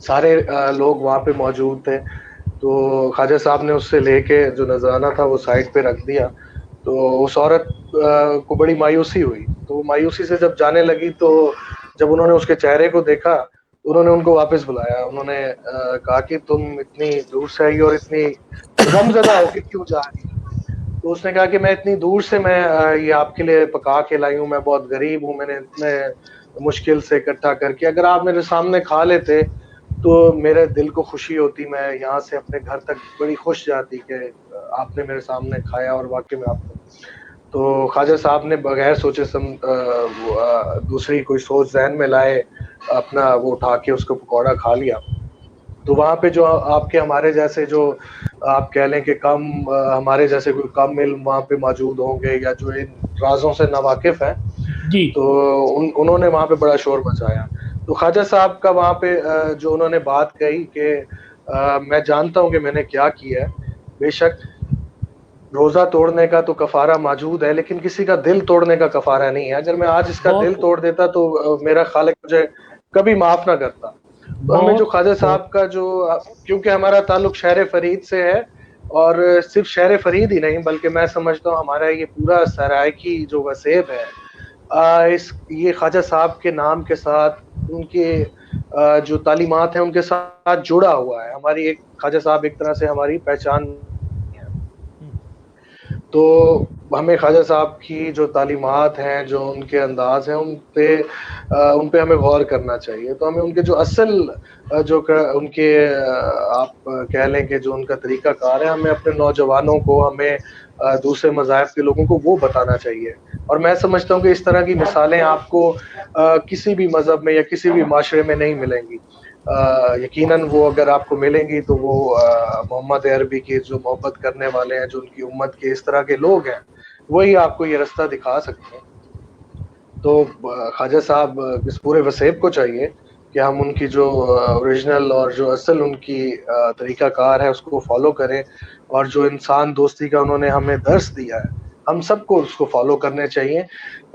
سارے لوگ وہاں پہ موجود تھے، تو خواجہ صاحب نے اس سے لے کے جو نذرانہ تھا وہ سائڈ پہ رکھ دیا، تو اس عورت کو بڑی مایوسی ہوئی، تو وہ مایوسی سے جب جانے لگی تو جب انہوں نے اس کے چہرے کو دیکھا تو انہوں نے ان کو واپس بلایا، انہوں نے کہا کہ تم اتنی دور سے آئی اور اتنی غمزدہ ہو کے کیوں جا رہی؟ تو اس نے کہا کہ میں اتنی دور سے میں یہ آپ کے لیے پکا کے لائی ہوں، میں بہت غریب ہوں، میں نے اتنے مشکل سے اکٹھا کر کے، اگر آپ میرے سامنے کھا لیتے تو میرے دل کو خوشی ہوتی، میں یہاں سے اپنے گھر تک بڑی خوش جاتی کہ آپ نے میرے سامنے کھایا، اور واقعی میں آپ نے۔ تو خواجہ صاحب نے بغیر سوچے دوسری کوئی سوچ ذہن میں لائے اپنا وہ اٹھا کے اس کو پکوڑا کھا لیا۔ تو وہاں پہ جو آپ کے ہمارے جیسے جو آپ کہہ لیں کہ ہمارے جیسے کوئی کم علم وہاں پہ موجود ہوں گے، یا جو ان رازوں سے ناواقف ہیں،
جی
تو انہوں نے وہاں پہ بڑا شور مچایا۔ تو خواجہ صاحب کا وہاں پہ جو انہوں نے بات کہی کہ میں جانتا ہوں کہ میں نے کیا کیا ہے، بے شک روزہ توڑنے کا تو کفارہ موجود ہے، لیکن کسی کا دل توڑنے کا کفارہ نہیں ہے۔ اگر میں آج اس کا
بہت
دل
خوب،
توڑ دیتا تو میرا خالق مجھے کبھی معاف نہ کرتا۔ تو ہمیں جو
بہت
خواجہ
بہت
صاحب کا جو، کیونکہ ہمارا تعلق شہر فرید سے ہے، اور صرف شہر فرید ہی نہیں بلکہ میں سمجھتا ہوں ہمارا یہ پورا سرائیکی جو وسیب ہے یہ خواجہ صاحب کے نام کے ساتھ، ان کے جو تعلیمات ہیں ان کے ساتھ جڑا ہوا ہے۔ ہماری خواجہ صاحب ایک طرح سے ہماری پہچان ہے۔ تو ہمیں خواجہ صاحب کی جو تعلیمات ہیں، جو ان کے انداز ہیں، ان پہ ہمیں غور کرنا چاہیے. تو ہمیں ان کے جو اصل ان کے آپ کہہ لیں کہ جو ان کا طریقہ کار ہے، ہمیں اپنے نوجوانوں کو، ہمیں دوسرے مذاہب کے لوگوں کو وہ بتانا چاہیے. اور میں سمجھتا ہوں کہ اس طرح کی مثالیں آپ کو کسی بھی مذہب میں یا کسی بھی معاشرے میں نہیں ملیں گی. یقیناً وہ اگر آپ کو ملیں گی تو وہ محمد عربی کے جو محبت کرنے والے ہیں، جو ان کی امت کے اس طرح کے لوگ ہیں، وہی آپ کو یہ رستہ دکھا سکتے ہیں. تو خواجہ صاحب اس پورے وسیب کو چاہیے کہ ہم ان کی جو اوریجنل اور جو اصل ان کی طریقہ کار ہے اس کو فالو کریں، اور جو انسان دوستی کا انہوں نے ہمیں درس دیا ہے، ہم سب کو اس کو فالو کرنے چاہیے.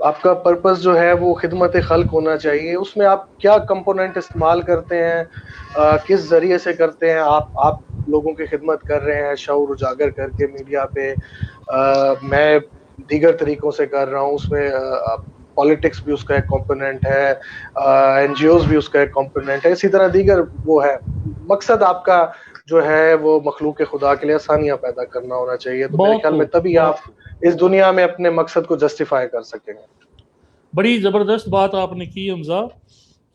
آپ کا پرپس جو ہے وہ خدمت خلق ہونا چاہیے. اس میں آپ کیا کمپوننٹ استعمال کرتے ہیں، کس ذریعے سے کرتے ہیں، آپ لوگوں کی خدمت کر رہے ہیں شعور اجاگر کر کے میڈیا پہ. میں دیگر طریقوں سے کر رہا ہوں، اس میں پالیٹکس بھی اس کا ایک کمپوننٹ ہے، این جی اوز بھی اس کا ایک کمپوننٹ ہے، اسی طرح دیگر وہ ہے. مقصد آپ کا جو ہے وہ مخلوق خدا کے لیے آسانیاں پیدا کرنا ہونا چاہیے. تو میرے
بہت
خیال میں
خوب،
تبھی آپ اس دنیا میں اپنے مقصد کو جسٹیفائی کر سکیں گے.
بڑی زبردست بات آپ نے کی حمزہ،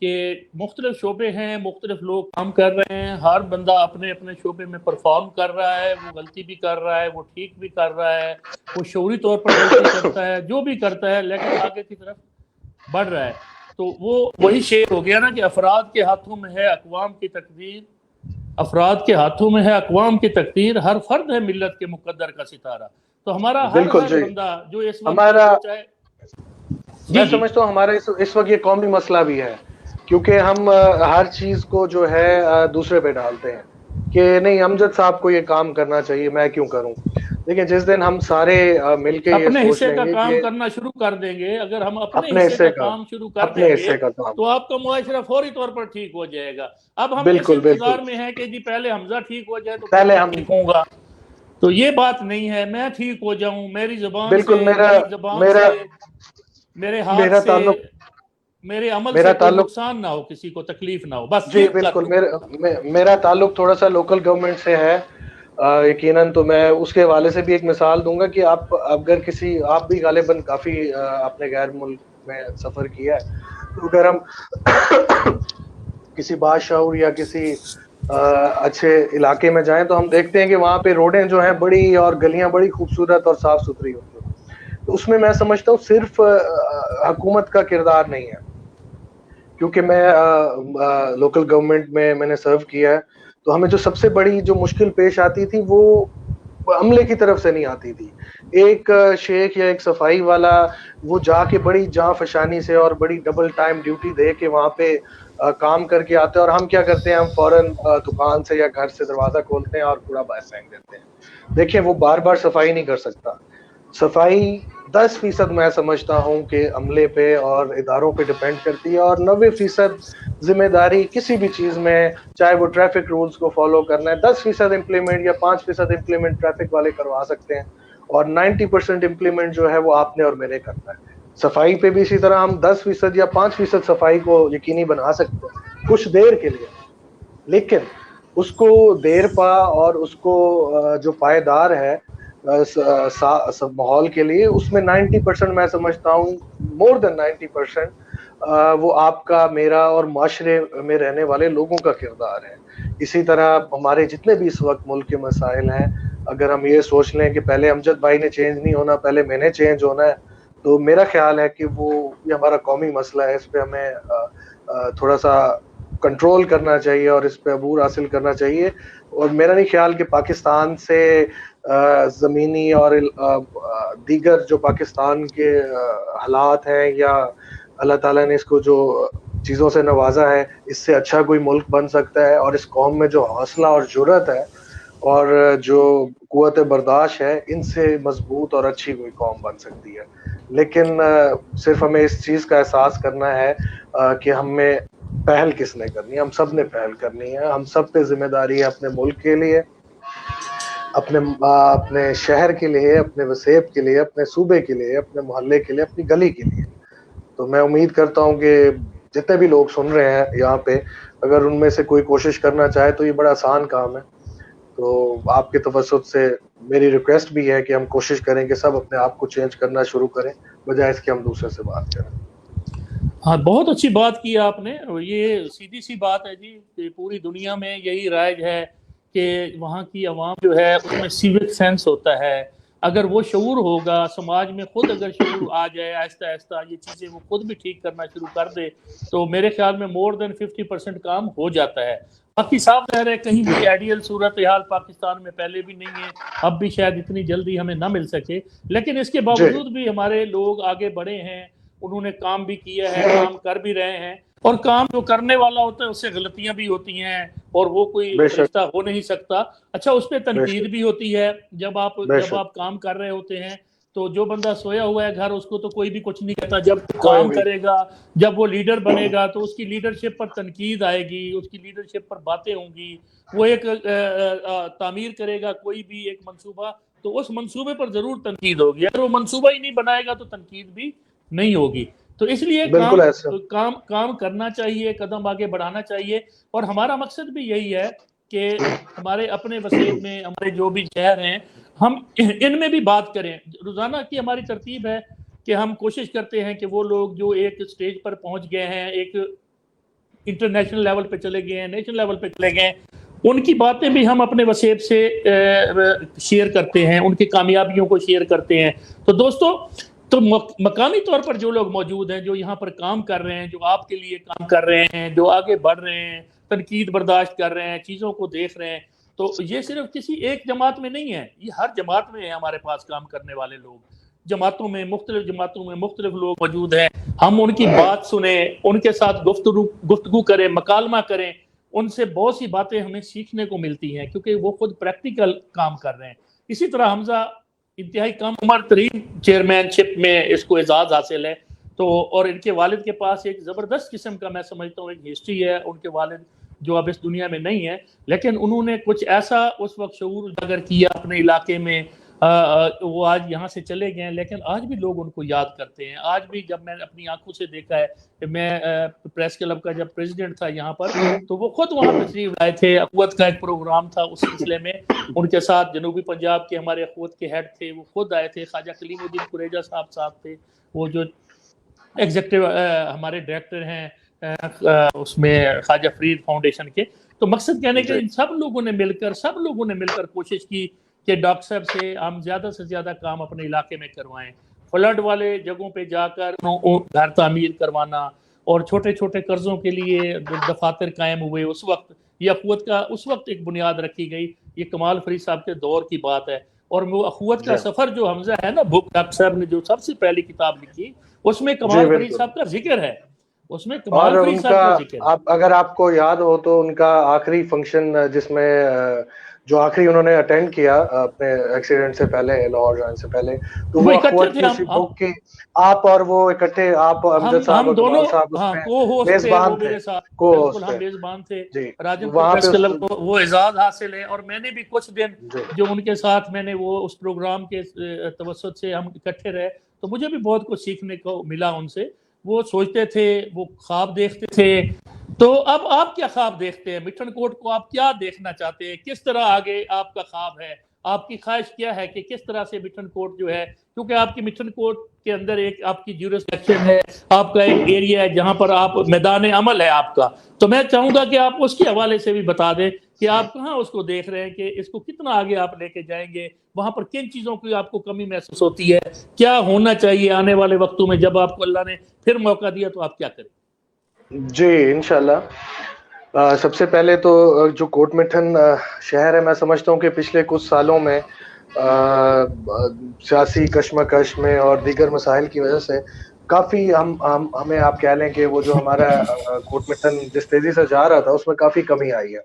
کہ مختلف شعبے ہیں، مختلف لوگ کام کر رہے ہیں، ہر بندہ اپنے اپنے شعبے میں پرفارم کر رہا ہے. وہ غلطی بھی کر رہا ہے، وہ ٹھیک بھی کر رہا ہے، وہ شعوری طور پر غلطی کرتا ہے، جو بھی کرتا ہے، لیکن آگے کی طرف بڑھ رہا ہے. تو وہ وہی شعر ہو گیا نا کہ افراد کے ہاتھوں میں ہے اقوام کی تقدیر، افراد کے ہاتھوں میں ہے اقوام کی تقدیر، ہر فرد ہے ملت کے مقدر کا ستارہ. تو ہمارا ہر
بالکل جی.
بندہ جو اس وقت
ہمارا
چاہے
میں
جی جی
سمجھتا ہوں ہمارا اس وقت یہ قومی مسئلہ بھی ہے، کیونکہ ہم ہر چیز کو جو ہے دوسرے پہ ڈالتے ہیں کہ نہیں امجد صاحب کو یہ کام کرنا چاہیے، میں کیوں کروں. لیکن جس دن ہم سارے مل کے یہ
اپنے
سوچ
حصے
لیں
کا
گے
کام
کہ
کرنا شروع کر دیں گے، اگر ہم اپنے
اپنے
حصے
حصے
کا
کا
کام شروع کر
اپنے
دیں گے
حصے کا کام.
تو آپ کا معاشرہ فوری طور پر ٹھیک ہو جائے گا. اب ہم اس
بالکل بالکل.
انتظار میں ہیں کہ جی پہلے حمزہ ٹھیک ہو جائے تو پھر
پہلے
میں
ہم
ٹھیک ہوں گا. تو یہ بات نہیں ہے. میں ٹھیک ہو جاؤں، میری زبان
بالکل.
سے،
میرا
میری زبان
میرا
سے، میرے ہاتھ
میرا
سے،
تعلق
میرے عمل
میرا
سے کوئی
تعلق
نقصان نہ ہو، کسی کو تکلیف نہ ہو، بس
جی
یہ کر
بالکل.
دوں.
میرا تعلق تھوڑا سا لوکل گورنمنٹ سے ہے یقیناً. تو میں اس کے حوالے سے بھی ایک مثال دوں گا کہ آپ اگر آپ بھی غالباً کافی اپنے غیر ملک میں سفر کیا ہے، تو اگر ہم کسی بادشاہ یا کسی اچھے علاقے میں جائیں تو ہم دیکھتے ہیں کہ وہاں پہ روڈیں جو ہیں بڑی، اور گلیاں بڑی خوبصورت اور صاف ستھری ہوتی ہیں. تو اس میں سمجھتا ہوں صرف حکومت کا کردار نہیں ہے، کیونکہ میں لوکل گورنمنٹ میں نے سرو کیا ہے. تو ہمیں جو سب سے بڑی جو مشکل پیش آتی تھی وہ عملے کی طرف سے نہیں آتی تھی. ایک شیخ یا ایک صفائی والا وہ جا کے بڑی جاں فشانی سے اور بڑی ڈبل ٹائم ڈیوٹی دے کے وہاں پہ کام کر کے آتے ہیں، اور ہم کیا کرتے ہیں، ہم فوراً دکان سے یا گھر سے دروازہ کھولتے ہیں اور کوڑا باہر پھینک دیتے ہیں. دیکھیں وہ بار بار صفائی نہیں کر سکتا. صفائی 10% میں سمجھتا ہوں کہ عملے پہ اور اداروں پہ ڈیپینڈ کرتی ہے، اور 90% ذمہ داری کسی بھی چیز میں، چاہے وہ ٹریفک رولز کو فالو کرنا ہے، 10% امپلیمنٹ یا 5% امپلیمنٹ ٹریفک والے کروا سکتے ہیں، اور 90% امپلیمنٹ جو ہے وہ آپ نے اور میں نے کرنا ہے. صفائی پہ بھی اسی طرح ہم 10% یا 5% صفائی کو یقینی بنا سکتے ہیں کچھ دیر کے لیے، لیکن اس کو دیر پا اور اس کو جو پائیدار ہے ماحول کے لیے، اس میں 90% میں سمجھتا ہوں، مور دین 90% وہ آپ کا، میرا اور معاشرے میں رہنے والے لوگوں کا کردار ہے. اسی طرح ہمارے جتنے بھی اس وقت ملک کے مسائل ہیں، اگر ہم یہ سوچ لیں کہ پہلے امجد بھائی نے چینج نہیں ہونا، پہلے میں نے چینج ہونا ہے، تو میرا خیال ہے کہ یہ ہمارا قومی مسئلہ ہے. اس پہ ہمیں تھوڑا سا کنٹرول کرنا چاہیے اور اس پہ عبور حاصل کرنا چاہیے. اور میرا نہیں خیال کہ پاکستان سے زمینی اور دیگر جو پاکستان کے حالات ہیں، یا اللہ تعالیٰ نے اس کو جو چیزوں سے نوازا ہے، اس سے اچھا کوئی ملک بن سکتا ہے. اور اس قوم میں جو حوصلہ اور جرأت ہے اور جو قوت برداشت ہے، ان سے مضبوط اور اچھی کوئی قوم بن سکتی ہے. لیکن صرف ہمیں اس چیز کا احساس کرنا ہے کہ ہمیں پہل کس نے کرنی ہے. ہم سب نے پہل کرنی ہے. ہم سب پہ ذمہ داری ہے اپنے ملک کے لیے، اپنے شہر کے لیے، اپنے وسیب کے لیے، اپنے صوبے کے لیے، اپنے محلے کے لیے، اپنی گلی کے لیے. تو میں امید کرتا ہوں کہ جتنے بھی لوگ سن رہے ہیں یہاں پہ، اگر ان میں سے کوئی کوشش کرنا چاہے تو یہ بڑا آسان کام ہے. تو تو آپ کے توسط سے میری ریکویسٹ بھی ہے کہ ہم کوشش کریں کہ سب اپنے آپ کو چینج کرنا شروع کریں بجائے اس کے ہم دوسرے سے بات کریں.
ہاں بہت اچھی بات کی آپ نے. یہ سیدھی سی بات ہے جی کہ پوری دنیا میں یہی رائج ہے کہ وہاں کی عوام جو ہے اس میں سیوک سینس ہوتا ہے. اگر وہ شعور ہوگا سماج میں، خود اگر شعور آ جائے آہستہ آہستہ یہ چیزیں وہ خود بھی ٹھیک کرنا شروع کر دے تو میرے خیال میں مور دین 50% کام ہو جاتا ہے. باقی صاف ظاہر ہے کہیں بھی آئیڈیل صورتحال پاکستان میں پہلے بھی نہیں ہے، اب بھی شاید اتنی جلدی ہمیں نہ مل سکے، لیکن اس کے باوجود بھی ہمارے لوگ آگے بڑھے ہیں، انہوں نے کام بھی کیا ہے، کام کر بھی رہے ہیں. اور کام جو کرنے والا ہوتا ہے اس سے غلطیاں بھی ہوتی ہیں اور وہ کوئی
بے شک
فرشتہ ہو نہیں سکتا. اچھا اس پہ
بے
تنقید
شک
بھی ہوتی ہے جب
بے
جب
شک
آپ کام کر رہے ہوتے ہیں تو جو بندہ سویا ہوا ہے گھر اس کو تو کوئی بھی کچھ نہیں کہتا. جب
کوئی
کام
بھی
کرے گا، جب وہ لیڈر بنے گا تو اس کی لیڈرشپ پر تنقید آئے گی، اس کی لیڈرشپ پر باتیں ہوں گی. وہ ایک تعمیر کرے گا کوئی بھی ایک منصوبہ تو اس منصوبے پر ضرور تنقید ہوگی. اگر وہ منصوبہ ہی نہیں بنائے گا تو تنقید بھی نہیں ہوگی. تو اس لیے
بالکل ایسا.
کام کرنا چاہیے، قدم آگے بڑھانا چاہیے. اور ہمارا مقصد بھی یہی ہے کہ ہمارے اپنے وسیب میں ہمارے جو بھی شہر ہیں ہم ان میں بھی بات کریں. روزانہ کی ہماری ترتیب ہے کہ ہم کوشش کرتے ہیں کہ وہ لوگ جو ایک سٹیج پر پہنچ گئے ہیں، ایک انٹرنیشنل لیول پہ چلے گئے ہیں، نیشنل لیول پہ چلے گئے ہیں، ان کی باتیں بھی ہم اپنے وسیب سے شیئر کرتے ہیں، ان کی کامیابیوں کو شیئر کرتے ہیں. تو دوستو، تو مقامی طور پر جو لوگ موجود ہیں، جو یہاں پر کام کر رہے ہیں، جو آپ کے لیے کام کر رہے ہیں، جو آگے بڑھ رہے ہیں، تنقید برداشت کر رہے ہیں، چیزوں کو دیکھ رہے ہیں، تو یہ صرف کسی ایک جماعت میں نہیں ہے، یہ ہر جماعت میں ہے. ہمارے پاس کام کرنے والے لوگ جماعتوں میں، مختلف جماعتوں میں مختلف لوگ موجود ہیں. ہم ان کی بات سنیں، ان کے ساتھ گفتگو کریں، مکالمہ کریں. ان سے بہت سی باتیں ہمیں سیکھنے کو ملتی ہیں کیونکہ وہ خود پریکٹیکل کام کر رہے ہیں. اسی طرح حمزہ انتہائی کم عمر ترین چیئرمین شپ میں اس کو اعزاز حاصل ہے. تو اور ان کے والد کے پاس ایک زبردست قسم کا میں سمجھتا ہوں ایک ہسٹری ہے. ان کے والد جو اب اس دنیا میں نہیں ہے لیکن انہوں نے کچھ ایسا اس وقت شعور اجاگر کیا اپنے علاقے میں. وہ آج یہاں سے چلے گئے ہیں لیکن آج بھی لوگ ان کو یاد کرتے ہیں. آج بھی جب میں نے اپنی آنکھوں سے دیکھا ہے کہ میں پریس کلب کا جب پریزیڈنٹ تھا یہاں پر تو وہ خود وہاں تشریف لائے تھے. اخوت کا ایک پروگرام تھا، اس سلسلے میں ان کے ساتھ جنوبی پنجاب کے ہمارے اخوت کے ہیڈ تھے وہ خود آئے تھے. خواجہ کلیم الدین قریجہ صاحب تھے، وہ جو ایگزیکٹو ہمارے ڈائریکٹر ہیں اس میں خواجہ فرید فاؤنڈیشن کے. تو مقصد کہنے کہ ان سب لوگوں نے مل کر کوشش کی کہ ڈاکٹر صاحب سے ہم زیادہ سے زیادہ کام اپنے علاقے میں کروائیں. فلڈ والے جگہوں پہ جا کر گھر تعمیر کروانا اور چھوٹے چھوٹے قرضوں کے لیے دفاتر قائم ہوئے. اس وقت یہ اخوت کا اس وقت ایک بنیاد رکھی گئی. یہ کمال فرید صاحب کے دور کی بات ہے. اور وہ اخوت کا سفر جو حمزہ ہے نا، بک ڈاکٹر صاحب نے جو سب سے پہلی کتاب لکھی اس میں کمال فرید صاحب کا ذکر ہے. اس میں کمال فرید صاحب کا ذکر ہے.
اگر آپ کو یاد ہو تو ان کا آخری فنکشن جس میں جو آخری انہوں نے اٹینڈ کیا اپنے ایکسیڈنٹ سے پہلے، لاہور جانے سے پہلے، تو وہ اخوت کی اسی بک کی آپ اور وہ اکٹھے، آپ امجد صاحب اور کمال صاحب اس میں میزبان تھے.
بالکل ہم میزبان تھے. راجن پریس کلب کو وہ اعزاز حاصل ہے. اور میں نے بھی کچھ دن جو ان کے ساتھ میں نے وہ اس پروگرام کے توسط سے ہم اکٹھے رہے تو مجھے بھی بہت کچھ سیکھنے کو ملا ان سے. وہ سوچتے تھے، وہ خواب دیکھتے تھے. تو اب آپ کیا خواب دیکھتے ہیں؟ مٹھن کوٹ کو آپ کیا دیکھنا چاہتے ہیں؟ کس طرح آگے آپ کا خواب ہے؟ آپ کی خواہش کیا ہے کہ کس طرح سے مٹھن کوٹ جو ہے، کیونکہ آپ کی مٹھن کوٹ کے اندر ایک آپ کی جیورسڈکشن ہے، آپ کا ایک ایریا ہے جہاں پر آپ میدان عمل ہے آپ کا. تو میں چاہوں گا کہ آپ اس کے حوالے سے بھی بتا دیں کہ آپ کہاں اس کو دیکھ رہے ہیں کہ اس کو کتنا آگے آپ لے کے جائیں گے، وہاں پر کن چیزوں کی آپ کو کمی محسوس ہوتی ہے، کیا ہونا چاہیے آنے والے وقتوں میں جب آپ کو اللہ نے پھر موقع دیا تو آپ کیا کریں؟
جی انشاءاللہ. سب سے پہلے تو جو کوٹ مٹھن شہر ہے، میں سمجھتا ہوں کہ پچھلے کچھ سالوں میں سیاسی کشمکش میں اور دیگر مسائل کی وجہ سے کافی ہمیں آپ کہہ لیں کہ وہ جو ہمارا کوٹ مٹھن جس تیزی سے جا رہا تھا اس میں کافی کمی آئی ہے،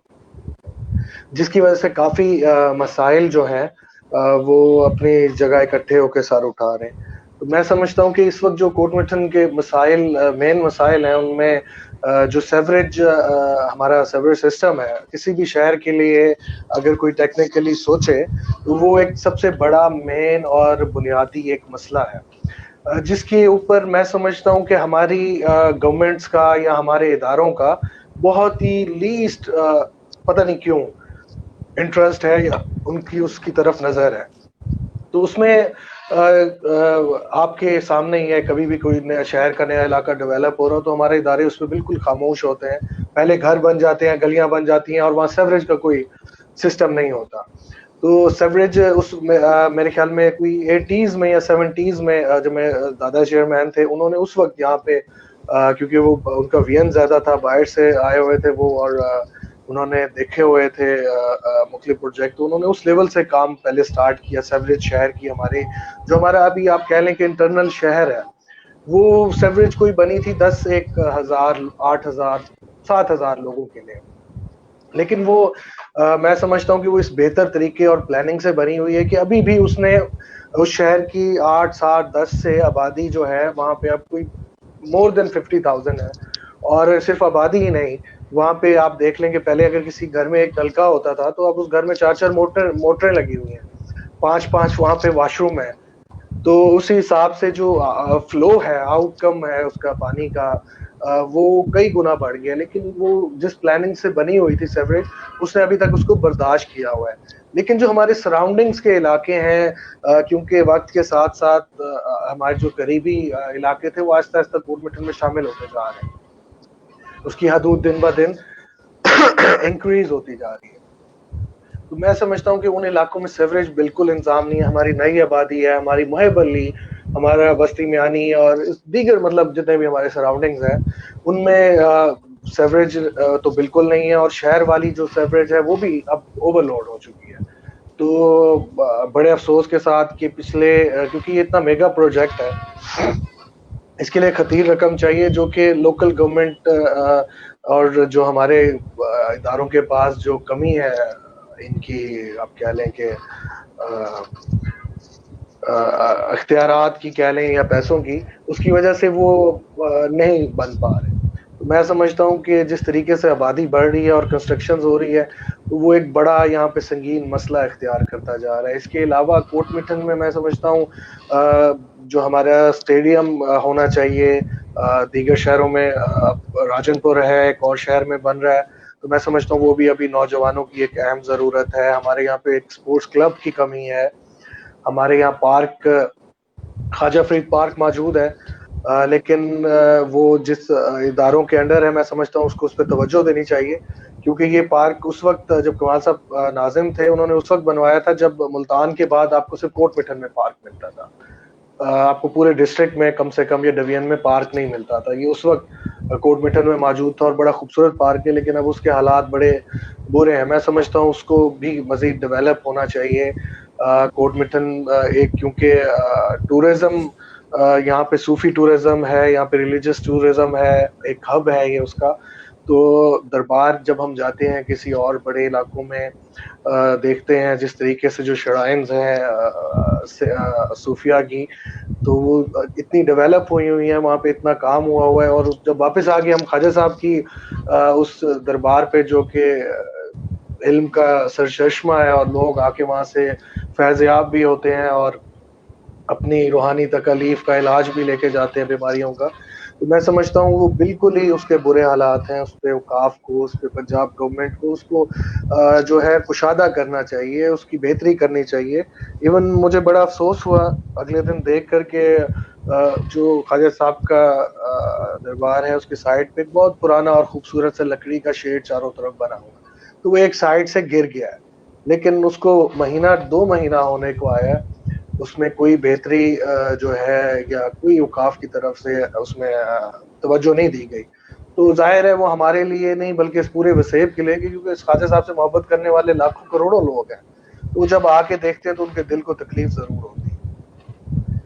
جس کی وجہ سے کافی مسائل جو ہیں وہ اپنی جگہ اکٹھے ہو کے سر اٹھا رہے ہیں. تو میں سمجھتا ہوں کہ اس وقت جو کوٹ مٹھن کے مسائل، مین مسائل ہیں، ان میں جو سیوریج، ہمارا سیوریج سسٹم ہے کسی بھی شہر کے لیے اگر کوئی ٹیکنیکلی سوچے تو وہ ایک سب سے بڑا مین اور بنیادی ایک مسئلہ ہے، جس کے اوپر میں سمجھتا ہوں کہ ہماری گورنمنٹس کا یا ہمارے اداروں کا بہت ہی لیسٹ، پتہ نہیں کیوں انٹرسٹ ہے یا ان کی اس کی طرف نظر ہے. تو اس میں آپ کے سامنے ہی ہے, کبھی بھی کوئی نیا شہر کا نیا علاقہ ڈیولپ ہو رہا ہو تو ہمارے ادارے اس پہ بالکل خاموش ہوتے ہیں. پہلے گھر بن جاتے ہیں, گلیاں بن جاتی ہیں, اور وہاں سیوریج کا کوئی سسٹم نہیں ہوتا. تو سیوریج اس میں میرے خیال میں کوئی 80s میں یا 70s میں جب میں دادا چیئرمین تھے, انہوں نے اس وقت یہاں پہ کیونکہ وہ ان کا وین زیادہ تھا, باہر سے آئے ہوئے تھے وہ, اور انہوں نے دیکھے ہوئے تھے مختلف پروجیکٹ, تو انہوں نے اس لیول سے کام پہلے سٹارٹ کیا. سیوریج شہر کی ہماری جو ہمارا ابھی آپ کہہ لیں کہ انٹرنل شہر ہے, وہ سیوریج کوئی بنی تھی 10,000 8,000 7,000 لوگوں کے لیے. لیکن وہ میں سمجھتا ہوں کہ وہ اس بہتر طریقے اور پلاننگ سے بنی ہوئی ہے کہ ابھی بھی اس نے اس شہر کی 8 7 10 سے آبادی جو ہے وہاں پہ اب کوئی مور دین 50,000 ہے. اور صرف آبادی ہی نہیں, وہاں پہ آپ دیکھ لیں کہ پہلے اگر کسی گھر میں ایک نلکا ہوتا تھا تو اب اس گھر میں 4 موٹریں لگی ہوئی ہیں, 5 وہاں پہ واش روم ہے. تو اسی حساب سے جو فلو ہے, آؤٹ کم ہے اس کا پانی کا, وہ کئی گنا بڑھ گیا. لیکن وہ جس پلاننگ سے بنی ہوئی تھی سیوریج, اس نے ابھی تک اس کو برداشت کیا ہوا ہے. لیکن جو ہمارے سراؤنڈنگز کے علاقے ہیں, کیونکہ وقت کے ساتھ ساتھ ہمارے جو قریبی علاقے تھے وہ آہستہ آہستہ کوٹ میٹھن میں شامل ہوتے جا رہے ہیں, اس کی حدود دن بہ دن انکریز ہوتی جا رہی ہے. تو میں سمجھتا ہوں کہ ان علاقوں میں سیوریج بالکل انتظام نہیں ہے. ہماری نئی آبادی ہے, ہماری محب علی, ہمارا بستی میانی اور دیگر مطلب جتنے بھی ہمارے سراؤنڈنگز ہیں, ان میں سیوریج تو بالکل نہیں ہے. اور شہر والی جو سیوریج ہے وہ بھی اب اوور لوڈ ہو چکی ہے. تو بڑے افسوس کے ساتھ کہ پچھلے, کیونکہ یہ اتنا میگا پروجیکٹ ہے, اس کے لیے خطیر رقم چاہیے جو کہ لوکل گورنمنٹ اور جو ہمارے اداروں کے پاس جو کمی ہے ان کی, آپ کہہ لیں کہ اختیارات کی کہہ لیں یا پیسوں کی, اس کی وجہ سے وہ نہیں بن پا رہے. تو میں سمجھتا ہوں کہ جس طریقے سے آبادی بڑھ رہی ہے اور کنسٹرکشن ہو رہی ہے, تو وہ ایک بڑا یہاں پہ سنگین مسئلہ اختیار کرتا جا رہا ہے. اس کے علاوہ کوٹ میٹھن میں سمجھتا ہوں جو ہمارا اسٹیڈیم ہونا چاہیے, دیگر شہروں میں راجن پور ہے, ایک اور شہر میں بن رہا ہے, تو میں سمجھتا ہوں وہ بھی ابھی نوجوانوں کی ایک اہم ضرورت ہے. ہمارے یہاں پہ ایک سپورٹس کلب کی کمی ہے. ہمارے یہاں پارک, خواجہ فرید پارک موجود ہے, لیکن وہ جس اداروں کے انڈر ہے میں سمجھتا ہوں اس کو اس پہ توجہ دینی چاہیے. کیونکہ یہ پارک اس وقت جب کمال صاحب ناظم تھے, انہوں نے اس وقت بنوایا تھا جب ملتان کے بعد آپ کو صرف کوٹ میٹھن میں پارک ملتا تھا. آپ کو پورے ڈسٹرکٹ میں کم سے کم یا ڈویژن میں پارک نہیں ملتا تھا. یہ اس وقت کوٹ میٹھن میں موجود تھا اور بڑا خوبصورت پارک ہے, لیکن اب اس کے حالات بڑے برے ہیں. میں سمجھتا ہوں اس کو بھی مزید ڈیولپ ہونا چاہیے. کوٹ میٹھن ایک, کیونکہ ٹورزم یہاں پہ صوفی ٹورزم ہے, یہاں پہ ریلیجس ٹورزم ہے, ایک ہب ہے یہ اس کا. تو دربار جب ہم جاتے ہیں کسی اور بڑے علاقوں میں, دیکھتے ہیں جس طریقے سے جو شرائنز ہیں صوفیہ کی, تو وہ اتنی ڈیولپ ہوئی ہوئی ہیں, وہاں پہ اتنا کام ہوا ہے. اور جب واپس آ گئے ہم خواجہ صاحب کی اس دربار پہ جو کہ علم کا سرچشمہ ہے, اور لوگ آ کے وہاں سے فیض یاب بھی ہوتے ہیں اور اپنی روحانی تکالیف کا علاج بھی لے کے جاتے ہیں بیماریوں کا. تو میں سمجھتا ہوں وہ بالکل ہی اس کے برے حالات ہیں. اس پہ اوقاف کو, اس پہ پنجاب گورنمنٹ کو, اس کو جو ہے کشادہ کرنا چاہیے, اس کی بہتری کرنی چاہیے. ایون مجھے بڑا افسوس ہوا اگلے دن دیکھ کر کے جو خواجہ صاحب کا دربار ہے اس کے سائڈ پہ ایک بہت پرانا اور خوبصورت سے لکڑی کا شیڈ چاروں طرف بنا ہوا, تو وہ ایک سائڈ سے گر گیا ہے. لیکن اس کو مہینہ 2 مہینہ ہونے کو آیا, اس میں کوئی بہتری جو ہے یا کوئی اوقاف کی طرف سے اس میں توجہ نہیں دی گئی. تو ظاہر ہے وہ ہمارے لیے نہیں بلکہ اس پورے وسیب کے لیے, کیونکہ اس خواجہ صاحب سے محبت کرنے والے لاکھوں کروڑوں لوگ ہیں, تو جب آ کے دیکھتے ہیں تو ان کے دل کو تکلیف ضرور ہوتی ہے.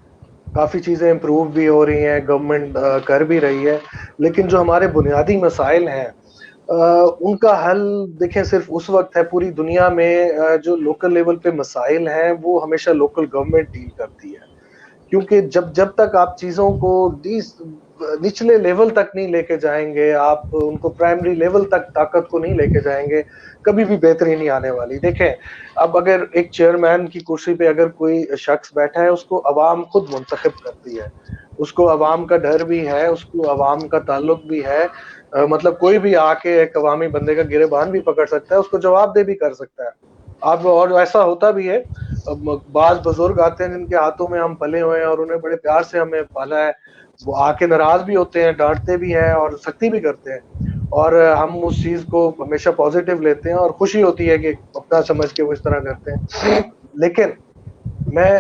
کافی چیزیں امپروو بھی ہو رہی ہیں, گورنمنٹ کر بھی رہی ہے, لیکن جو ہمارے بنیادی مسائل ہیں ان کا حل دیکھیں صرف اس وقت ہے. پوری دنیا میں جو لوکل لیول پہ مسائل ہیں وہ ہمیشہ لوکل گورنمنٹ ڈیل کرتی ہے, کیونکہ جب تک آپ چیزوں کو نچلے لیول تک نہیں لے کے جائیں گے, آپ ان کو پرائمری لیول تک طاقت کو نہیں لے کے جائیں گے, کبھی بھی بہتری نہیں آنے والی. دیکھیں اب اگر ایک چیئرمین کی کرسی پہ اگر کوئی شخص بیٹھا ہے, اس کو عوام خود منتخب کرتی ہے, اس کو عوام کا ڈر بھی ہے, اس کو عوام کا تعلق بھی ہے. مطلب کوئی بھی آ کے ایک عوامی بندے کا گریبان بھی پکڑ سکتا ہے, اس کو جواب دہ بھی کر سکتا ہے.
اب اور ایسا ہوتا بھی ہے, بعض بزرگ آتے ہیں جن کے ہاتھوں میں ہم پلے ہوئے ہیں اور انہیں بڑے پیار سے ہمیں پالا ہے, وہ آ کے ناراض بھی ہوتے ہیں, ڈانٹتے بھی ہیں اور سختی بھی کرتے ہیں, اور ہم اس چیز کو ہمیشہ پازیٹیو لیتے ہیں اور خوشی ہوتی ہے کہ اپنا سمجھ کے وہ اس طرح کرتے ہیں. لیکن میں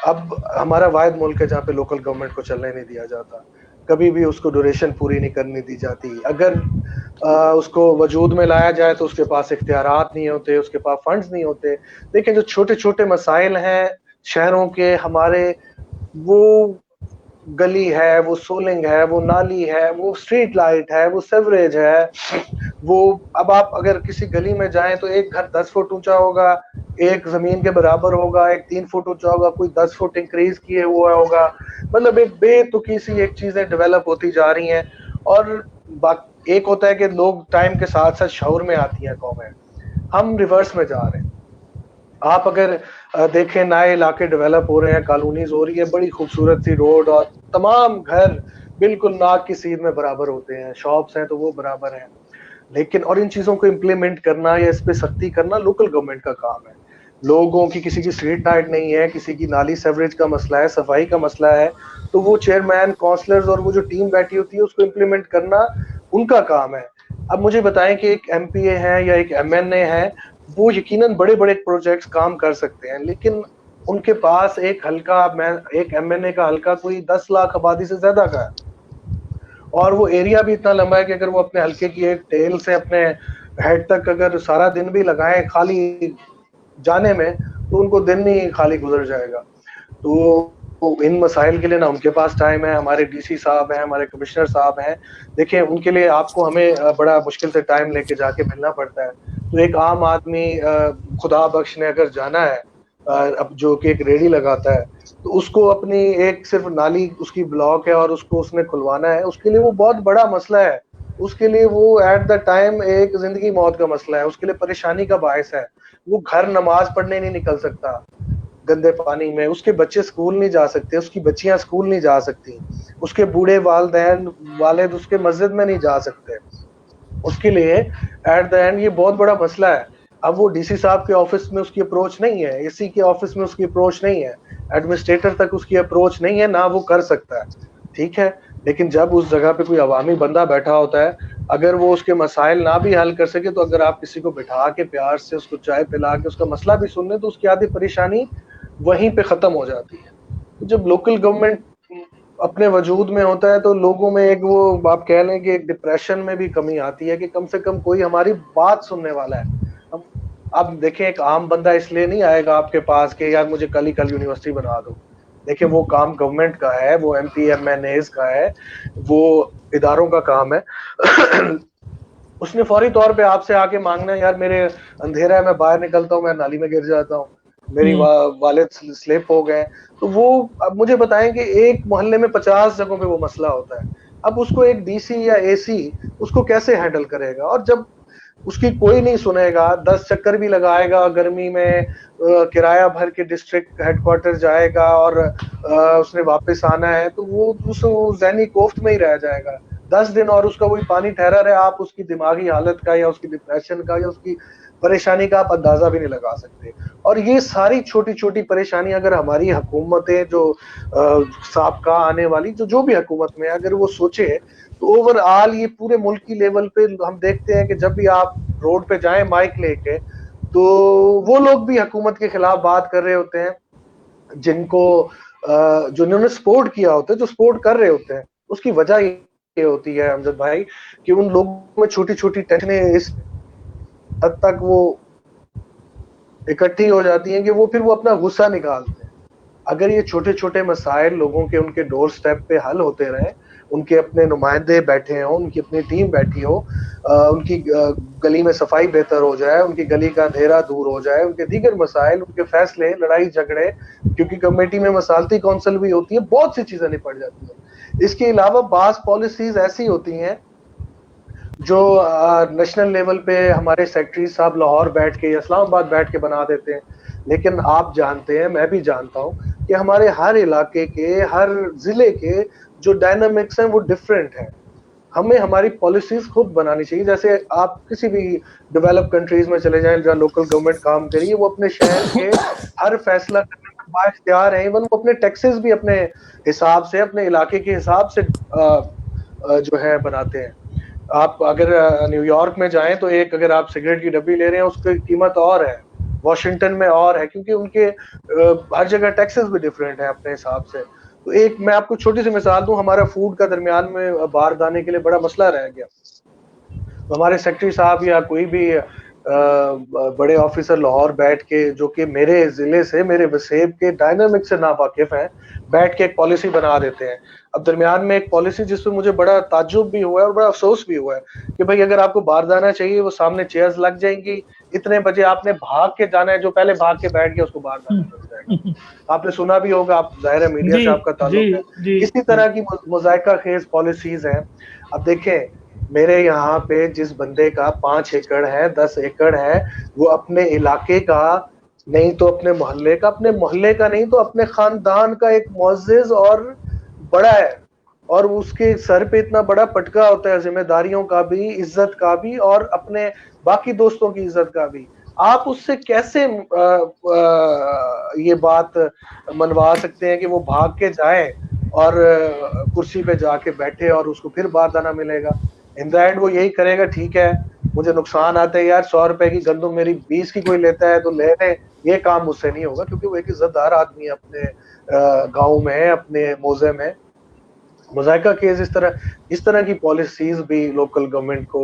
اب ہمارا واحد ملک ہے جہاں پہ لوکل گورنمنٹ کو چلنے نہیں دیا جاتا, کبھی بھی اس کو ڈوریشن پوری نہیں کرنے دی جاتی, اگر اس کو وجود میں لایا جائے تو اس کے پاس اختیارات نہیں ہوتے, اس کے پاس فنڈز نہیں ہوتے. لیکن جو چھوٹے چھوٹے مسائل ہیں شہروں کے ہمارے, وہ گلی ہے, وہ سولنگ ہے, وہ نالی ہے, وہ اسٹریٹ لائٹ ہے, وہ سیوریج ہے, وہ اب آپ اگر کسی گلی میں جائیں تو ایک گھر 10 فٹ اونچا ہوگا, ایک زمین کے برابر ہوگا, ایک 3 فٹ اونچا ہوگا, کوئی 10 فٹ انکریز کیے ہوا ہوگا. مطلب ایک بے تکی سی ایک چیزیں ڈیولپ ہوتی جا رہی ہیں. اور ایک ہوتا ہے کہ لوگ ٹائم کے ساتھ ساتھ شعور میں آتی ہیں قومیں, ہم ریورس میں جا رہے ہیں. آپ اگر دیکھیں نئے علاقے ڈیولپ ہو رہے ہیں, کالونیز ہو رہی ہے, بڑی خوبصورت سی روڈ اور تمام گھر بالکل ناک کی سیر میں برابر ہوتے ہیں, شاپس ہیں تو وہ برابر ہیں. لیکن اور ان چیزوں کو امپلیمنٹ کرنا یا اس پہ سختی کرنا لوکل گورنمنٹ کا کام ہے. لوگوں کی کسی کی اسٹریٹ لائٹ نہیں ہے, کسی کی نالی سیوریج کا مسئلہ ہے, صفائی کا مسئلہ ہے, تو وہ چیئرمین, کونسلرز اور وہ جو ٹیم بیٹھی ہوتی ہے اس کو امپلیمنٹ کرنا ان کا کام ہے. اب مجھے بتائیں کہ ایک ایم پی اے ہے یا ایک ایم این اے ہے, وہ یقیناً بڑے بڑے پروجیکٹس کام کر سکتے ہیں, لیکن ان کے پاس ایک حلقہ, ایک ایم این اے کا حلقہ کوئی 10 لاکھ آبادی سے زیادہ کا ہے, اور وہ ایریا بھی اتنا لمبا ہے کہ اگر وہ اپنے حلقے کی ایک ٹیل سے اپنے ہیڈ تک اگر سارا دن بھی لگائیں خالی جانے میں, تو ان کو دن نہیں خالی گزر جائے گا. تو ان مسائل کے لیے نہ ان کے پاس ٹائم ہے. ہمارے ڈی سی صاحب ہیں, ہمارے کمشنر صاحب ہیں, دیکھیں ان کے لیے آپ کو ہمیں بڑا مشکل سے ٹائم لے کے جا کے ملنا پڑتا ہے. تو ایک عام آدمی خدا بخش نے اگر جانا ہے, اب جو کہ ایک ریڑھی لگاتا ہے, تو اس کو اپنی ایک صرف نالی اس کی بلاک ہے اور اس کو اس نے کھلوانا ہے, اس کے لیے وہ بہت بڑا مسئلہ ہے. اس کے لیے وہ ایٹ دا ٹائم ایک زندگی موت کا مسئلہ ہے, اس کے لیے پریشانی کا باعث ہے. وہ گھر نماز پڑھنے نہیں نکل سکتا گندے پانی میں, اس کے بچے اسکول نہیں جا سکتے, اس کی بچیاں اسکول نہیں جا سکتی, اس کے بوڑھے والد اس کے مسجد میں نہیں جا سکتے. اس کے لیے ایٹ دا اینڈ یہ بہت بڑا مسئلہ ہے. اب وہ ڈی سی صاحب کے آفس میں اس کی اپروچ نہیں ہے, اے سی کے آفس میں اس کی اپروچ نہیں ہے, ایڈمنسٹریٹر تک اس کی اپروچ نہیں ہے, نہ وہ کر سکتا ہے, ٹھیک ہے. لیکن جب اس جگہ پہ کوئی عوامی بندہ بیٹھا ہوتا ہے, اگر وہ اس کے مسائل نہ بھی حل کر سکے, تو اگر آپ کسی کو بٹھا کے پیار سے اس کو چائے پلا کے اس کا مسئلہ بھی سن لیں, تو اس کی آدھی پریشانی وہیں پہ ختم ہو جاتی ہے. جب لوکل گورنمنٹ اپنے وجود میں ہوتا ہے تو لوگوں میں ایک وہ آپ کہہ لیں کہ ایک ڈپریشن میں بھی کمی آتی ہے کہ کم سے کم کوئی ہماری بات سننے والا ہے. اب دیکھیں ایک عام بندہ اس لیے نہیں آئے گا آپ کے پاس کہ یار مجھے کل یونیورسٹی بنا دو. دیکھیں وہ کام گورنمنٹ کا ہے, وہ M P M N As کا ہے, وہ اداروں کا کام ہے. اس نے فوری طور پہ آپ سے آ کے مانگنا ہے, یار میرے اندھیرا ہے, میں باہر نکلتا ہوں, میں نالی میں گر جاتا ہوں, میری والد سلپ ہو گئے. تو وہ اب مجھے بتائیں کہ ایک محلے میں 50 جگہوں پہ وہ مسئلہ ہوتا ہے. اب اس کو ایک ڈی سی یا اے سی اس کو کیسے ہینڈل کرے گا؟ اور جب اس کی کوئی نہیں سنے گا, 10 چکر بھی لگائے گا گرمی میں, کرایہ بھر کے ڈسٹرکٹ ہیڈ کوارٹر جائے گا اور اس نے واپس آنا ہے, تو وہ اس ذہنی کوفت میں ہی رہ جائے گا 10 دن, اور اس کا وہی پانی ٹھہرا رہے. آپ اس کی دماغی حالت کا یا اس کی ڈپریشن کا یا اس کی پریشانی کا آپ اندازہ بھی نہیں لگا سکتے. اور یہ ساری چھوٹی چھوٹی پریشانی اگر ہماری حکومتیں جو سابقہ آنے والی جو بھی حکومت میں اگر وہ سوچے, تو اوور آل یہ پورے ملک کی لیول پہ ہم دیکھتے ہیں کہ جب بھی آپ روڈ پہ جائیں مائک لے کے, تو وہ لوگ بھی حکومت کے خلاف بات کر رہے ہوتے ہیں, جن کو جو انہوں نے سپورٹ کیا ہوتا ہے, جو سپورٹ کر رہے ہوتے ہیں. اس کی وجہ یہ ہوتی ہے امجد بھائی کہ ان لوگوں میں چھوٹی چھوٹی ٹینشنیں اس حد تک وہ اکٹھی ہو جاتی ہیں کہ وہ پھر وہ اپنا غصہ نکالتے ہیں. اگر یہ چھوٹے چھوٹے مسائل لوگوں کے ان کے ڈور سٹیپ پہ حل ہوتے رہیں, ان کے اپنے نمائندے بیٹھے ہوں, ان کی اپنی ٹیم بیٹھی ہو, ان کی گلی میں صفائی بہتر ہو جائے, ان کی گلی کا اندھیرا دور ہو جائے, ان کے دیگر مسائل, ان کے فیصلے, لڑائی جھگڑے, کیونکہ کمیٹی میں مسالتی کونسل بھی ہوتی ہے, بہت سی چیزیں نپٹ جاتی ہیں. اس کے علاوہ بعض پالیسیز ایسی ہوتی ہیں جو نیشنل لیول پہ ہمارے سیکرٹری صاحب لاہور بیٹھ کے یا اسلام آباد بیٹھ کے بنا دیتے ہیں, لیکن آپ جانتے ہیں, میں بھی جانتا ہوں کہ ہمارے ہر علاقے کے, ہر ضلع کے جو ڈائنامکس ہیں وہ ڈفرینٹ ہیں. ہمیں ہماری پالیسیز خود بنانی چاہیے. جیسے آپ کسی بھی ڈیولپ کنٹریز میں چلے جائیں جہاں لوکل گورنمنٹ کام کریے, وہ اپنے شہر کے ہر فیصلہ کرنے میں با اختیار ہیں. ایون وہ اپنے ٹیکسز بھی اپنے حساب سے, اپنے علاقے کے حساب سے جو ہے بناتے ہیں. آپ اگر نیو یارک میں جائیں تو ایک اگر آپ سگریٹ کی ڈبی لے رہے ہیں اس کی قیمت اور ہے, واشنگٹن میں اور ہے, کیونکہ ان کے ہر جگہ ٹیکسز بھی ڈفرینٹ ہیں اپنے حساب سے. تو ایک میں آپ کو چھوٹی سی مثال دوں, ہمارا فوڈ کا درمیان میں باہر جانے کے لیے بڑا مسئلہ رہ گیا. تو ہمارے سیکٹری صاحب یا کوئی بھی بڑے آفیسر لاہور بیٹھ کے, جو کہ میرے ضلع سے, میرے وسیب کے ڈائنامک سے ناواقف ہیں, بیٹھ کے ایک پالیسی بنا دیتے ہیں. اب درمیان میں ایک پالیسی جس پہ مجھے بڑا تعجب بھی ہوا ہے اور بڑا افسوس بھی ہوا ہے کہ بھائی اگر آپ کو باہر جانا چاہیے, وہ سامنے چیئرز لگ جائیں گی, اتنے بجے آپ نے بھاگ کے جانا ہے, جو پہلے بھاگ کے بیٹھ گیا اس کو باہر جانا پڑ جائے گا. آپ نے سنا بھی ہوگا, آپ ظاہر ہے میڈیا
جی
سے آپ کا
جی
تعلق ہے.
جی
اسی طرح کی مذائقہ خیز پالیسیز ہیں. اب دیکھیں میرے یہاں پہ جس بندے کا 5 ایکڑ ہے, 10 ایکڑ ہے, وہ اپنے علاقے کا نہیں تو اپنے محلے کا, اپنے محلے کا نہیں تو اپنے خاندان کا ایک معزز اور بڑا ہے, اور اس کے سر پہ اتنا بڑا پٹکا ہوتا ہے ذمہ داریوں کا بھی, عزت کا بھی, اور اپنے باقی دوستوں کی عزت کا بھی. آپ اس سے کیسے یہ بات منوا سکتے ہیں کہ وہ بھاگ کے جائے اور کرسی پہ جا کے بیٹھے اور اس کو پھر باہر جانا ملے گا؟ ان دا اینڈ وہ یہی کرے گا, ٹھیک ہے مجھے نقصان آتا ہے یار, 100 روپے کی گندم میری 20 کی کوئی لیتا ہے تو لے لے, یہ کام مجھ سے نہیں ہوگا, کیونکہ وہ ایک عزت دار آدمی ہے اپنے گاؤں میں, اپنے موضع میں. مذائقہ کیس اس طرح کی پالیسیز بھی لوکل گورنمنٹ کو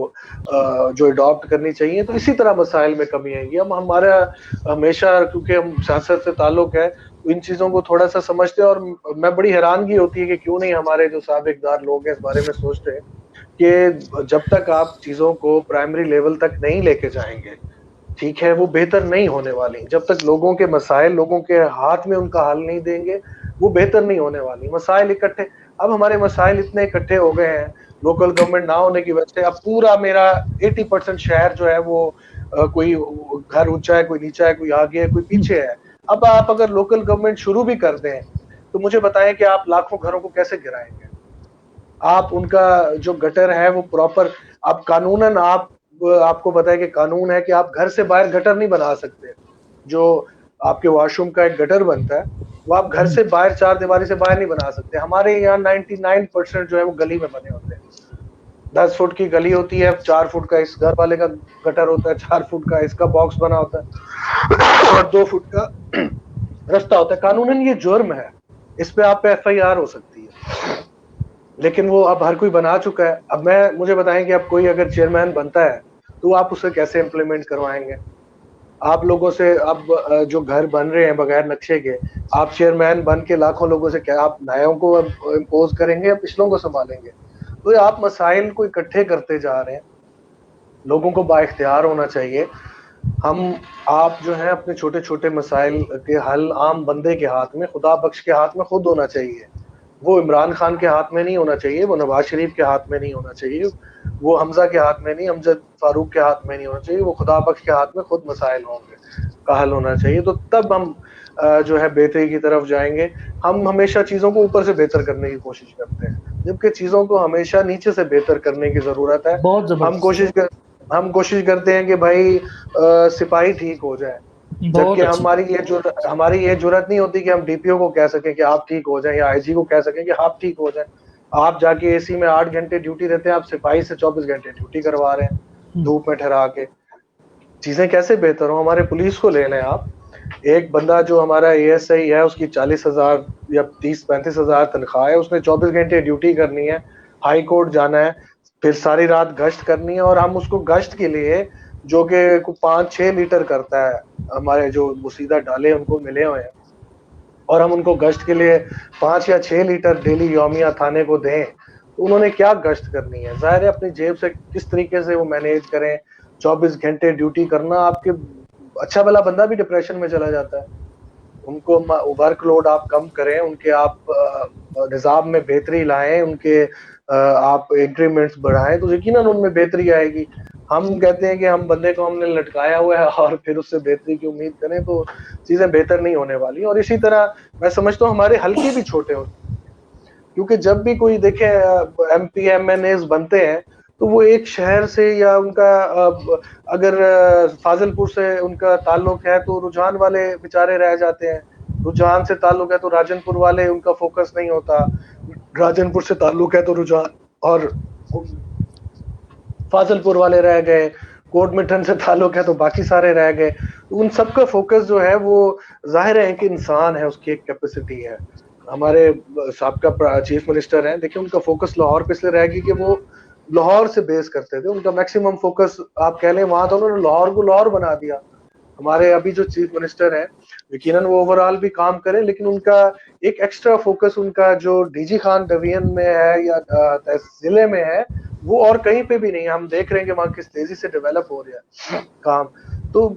جو اڈاپٹ کرنی چاہیے, تو اسی طرح مسائل میں کمی آئے گی. ہم ہمارا ہمیشہ, کیونکہ ہم سیاست سے تعلق ہے, تو ان چیزوں کو تھوڑا سا سمجھتے ہیں, اور میں بڑی حیرانگی ہوتی ہے کہ کیوں نہیں ہمارے جو سابق اقتدار لوگ ہیں اس بارے میں سوچتے ہیں کہ جب تک آپ چیزوں کو پرائمری لیول تک نہیں لے کے جائیں گے, ٹھیک ہے, وہ بہتر نہیں ہونے والی. جب تک لوگوں کے مسائل لوگوں کے ہاتھ میں ان کا حل نہیں دیں گے, وہ بہتر نہیں ہونے والی. مسائل اکٹھے, اب ہمارے مسائل اتنے اکٹھے ہو گئے ہیں لوکل گورنمنٹ نہ ہونے کی وجہ سے. اب پورا میرا 80% شہر جو ہے وہ کوئی گھر اونچا ہے, کوئی نیچا ہے, کوئی آگے ہے, کوئی پیچھے ہے. اب آپ اگر لوکل گورنمنٹ شروع بھی کر دیں تو مجھے بتائیں کہ آپ لاکھوں گھروں کو کیسے گرائیں گے؟ آپ ان کا جو گٹر ہے وہ پراپر, آپ قانوناً آپ کو پتا ہے کہ قانون ہے کہ آپ گھر سے باہر گٹر نہیں بنا سکتے. جو آپ کے واش روم کا ایک گٹر بنتا ہے وہ آپ گھر سے باہر 4 دیواری سے باہر نہیں بنا سکتے. ہمارے یہاں 99% جو ہے وہ گلی میں بنے ہوتے ہیں. 10 فٹ کی گلی ہوتی ہے, 4 فٹ کا اس گھر والے کا گٹر ہوتا ہے, 4 فٹ کا اس کا باکس بنا ہوتا ہے, اور 2 فٹ کا رستہ ہوتا ہے. قانوناً یہ جرم ہے, اس پہ آپ پہ FIR ہو سکتی ہے, لیکن وہ اب ہر کوئی بنا چکا ہے. اب مجھے بتائیں کہ اب کوئی اگر چیئرمین بنتا ہے تو آپ اسے کیسے امپلیمنٹ کروائیں گے؟ آپ لوگوں سے اب جو گھر بن رہے ہیں بغیر نقشے کے, آپ چیئرمین بن کے لاکھوں لوگوں سے کیا آپ نئےوں کو امپوز کریں گے یا پچھلوں کو سنبھالیں گے؟ تو آپ مسائل کو اکٹھے کرتے جا رہے ہیں. لوگوں کو با اختیار ہونا چاہیے. آپ جو ہیں اپنے چھوٹے چھوٹے مسائل کے حل عام بندے کے ہاتھ میں, خدا بخش کے ہاتھ میں خود ہونا چاہیے. وہ عمران خان کے ہاتھ میں نہیں ہونا چاہیے, وہ نواز شریف کے ہاتھ میں نہیں ہونا چاہیے, وہ حمزہ کے ہاتھ میں نہیں, امجد فاروق کے ہاتھ میں نہیں ہونا چاہیے, وہ خدا بخش کے ہاتھ میں خود مسائل ہوں گے کا حل ہونا چاہیے. تو تب ہم جو ہے بہتری کی طرف جائیں گے. ہم ہمیشہ چیزوں کو اوپر سے بہتر کرنے کی کوشش کرتے ہیں, جبکہ چیزوں کو ہمیشہ نیچے سے بہتر کرنے کی ضرورت ہے.
بہت زبردست,
ہم کوشش کرتے ہیں کہ بھائی سپاہی ٹھیک ہو جائے,
بہت
جبکہ
اچھی.
ہماری یہ جرت نہیں ہوتی کہ ہم DPO کو کہہ سکیں کہ آپ ٹھیک ہو جائیں, یا IG کو کہہ سکیں کہ آپ ٹھیک ہو جائیں. آپ جا کے AC میں 8 گھنٹے ڈیوٹی رہتے ہیں, آپ سپاہی سے 24 گھنٹے ڈیوٹی کروا رہے ہیں دھوپ میں ٹھہرا کے. چیزیں کیسے بہتر ہوں؟ ہمارے پولیس کو لے لیں آپ, ایک بندہ جو ہمارا ASI ہے اس کی 40,000 یا 30-35,000 تنخواہ ہے, اس نے 24 گھنٹے ڈیوٹی کرنی ہے, ہائی کورٹ جانا ہے, پھر ساری رات گشت کرنی ہے, اور ہم اس کو گشت کے لیے جو کہ 5-6 لیٹر کرتا ہے, ہمارے جو بسیدہ ڈالے ان کو ملے ہوئے ہیں, اور ہم ان کو گشت کے لیے 5 یا 6 لیٹر ڈیلی یومیہ تھانے کو دیں, تو انہوں نے کیا گشت کرنی ہے؟ ظاہر ہے اپنی جیب سے کس طریقے سے وہ مینیج کریں. 24 گھنٹے ڈیوٹی کرنا, آپ کے اچھا بھلا بندہ بھی ڈپریشن میں چلا جاتا ہے. ان کو ورک لوڈ آپ کم کریں, ان کے آپ نظام میں بہتری لائیں, ان کے آپ انکریمنٹس بڑھائیں, تو یقیناً ان میں بہتری آئے گی. ہم کہتے ہیں کہ ہم بندے کو ہم نے لٹکایا ہوا ہے اور پھر اس سے بہتری کی امید کریں, تو چیزیں بہتر نہیں ہونے والی. اور اسی طرح میں سمجھتا ہوں ہمارے حلقے بھی چھوٹے ہوتے ہیں. کیونکہ جب بھی کوئی دیکھیں M P M N As بنتے ہیں تو وہ ایک شہر سے یا ان کا اگر فاضل پور سے ان کا تعلق ہے تو رجحان والے بیچارے رہ جاتے ہیں، رجحان سے تعلق ہے تو راجن پور والے ان کا فوکس نہیں ہوتا، راجن پور سے تعلق ہے تو رجحان اور فاضل پور والے رہ گئے، کوٹ مٹن سے تعلق ہے تو باقی سارے رہ گئے. ان سب کا فوکس جو ہے وہ ظاہر ہے کہ انسان ہے، اس کی ایک کیپیسٹی ہے. ہمارے سابقہ چیف منسٹر ہیں، دیکھیں ان کا فوکس لاہور پہ اس لیے رہ گی کہ وہ لاہور سے بیس کرتے تھے، ان کا میکسیمم فوکس آپ کہہ لیں وہاں تھا، انہوں نے لاہور کو لاہور بنا دیا. ہمارے ابھی جو چیف منسٹر ہیں یقیناً وہ اوور آل بھی کام کریں، لیکن ان کا ایک ایکسٹرا فوکس ان کا جو ڈی جی خان ڈویژن میں ہے یا ضلع میں ہے وہ اور کہیں پہ بھی نہیں. ہم دیکھ رہے ہیں کہ وہاں کس تیزی سے ڈیولپ ہو رہا ہے کام. تو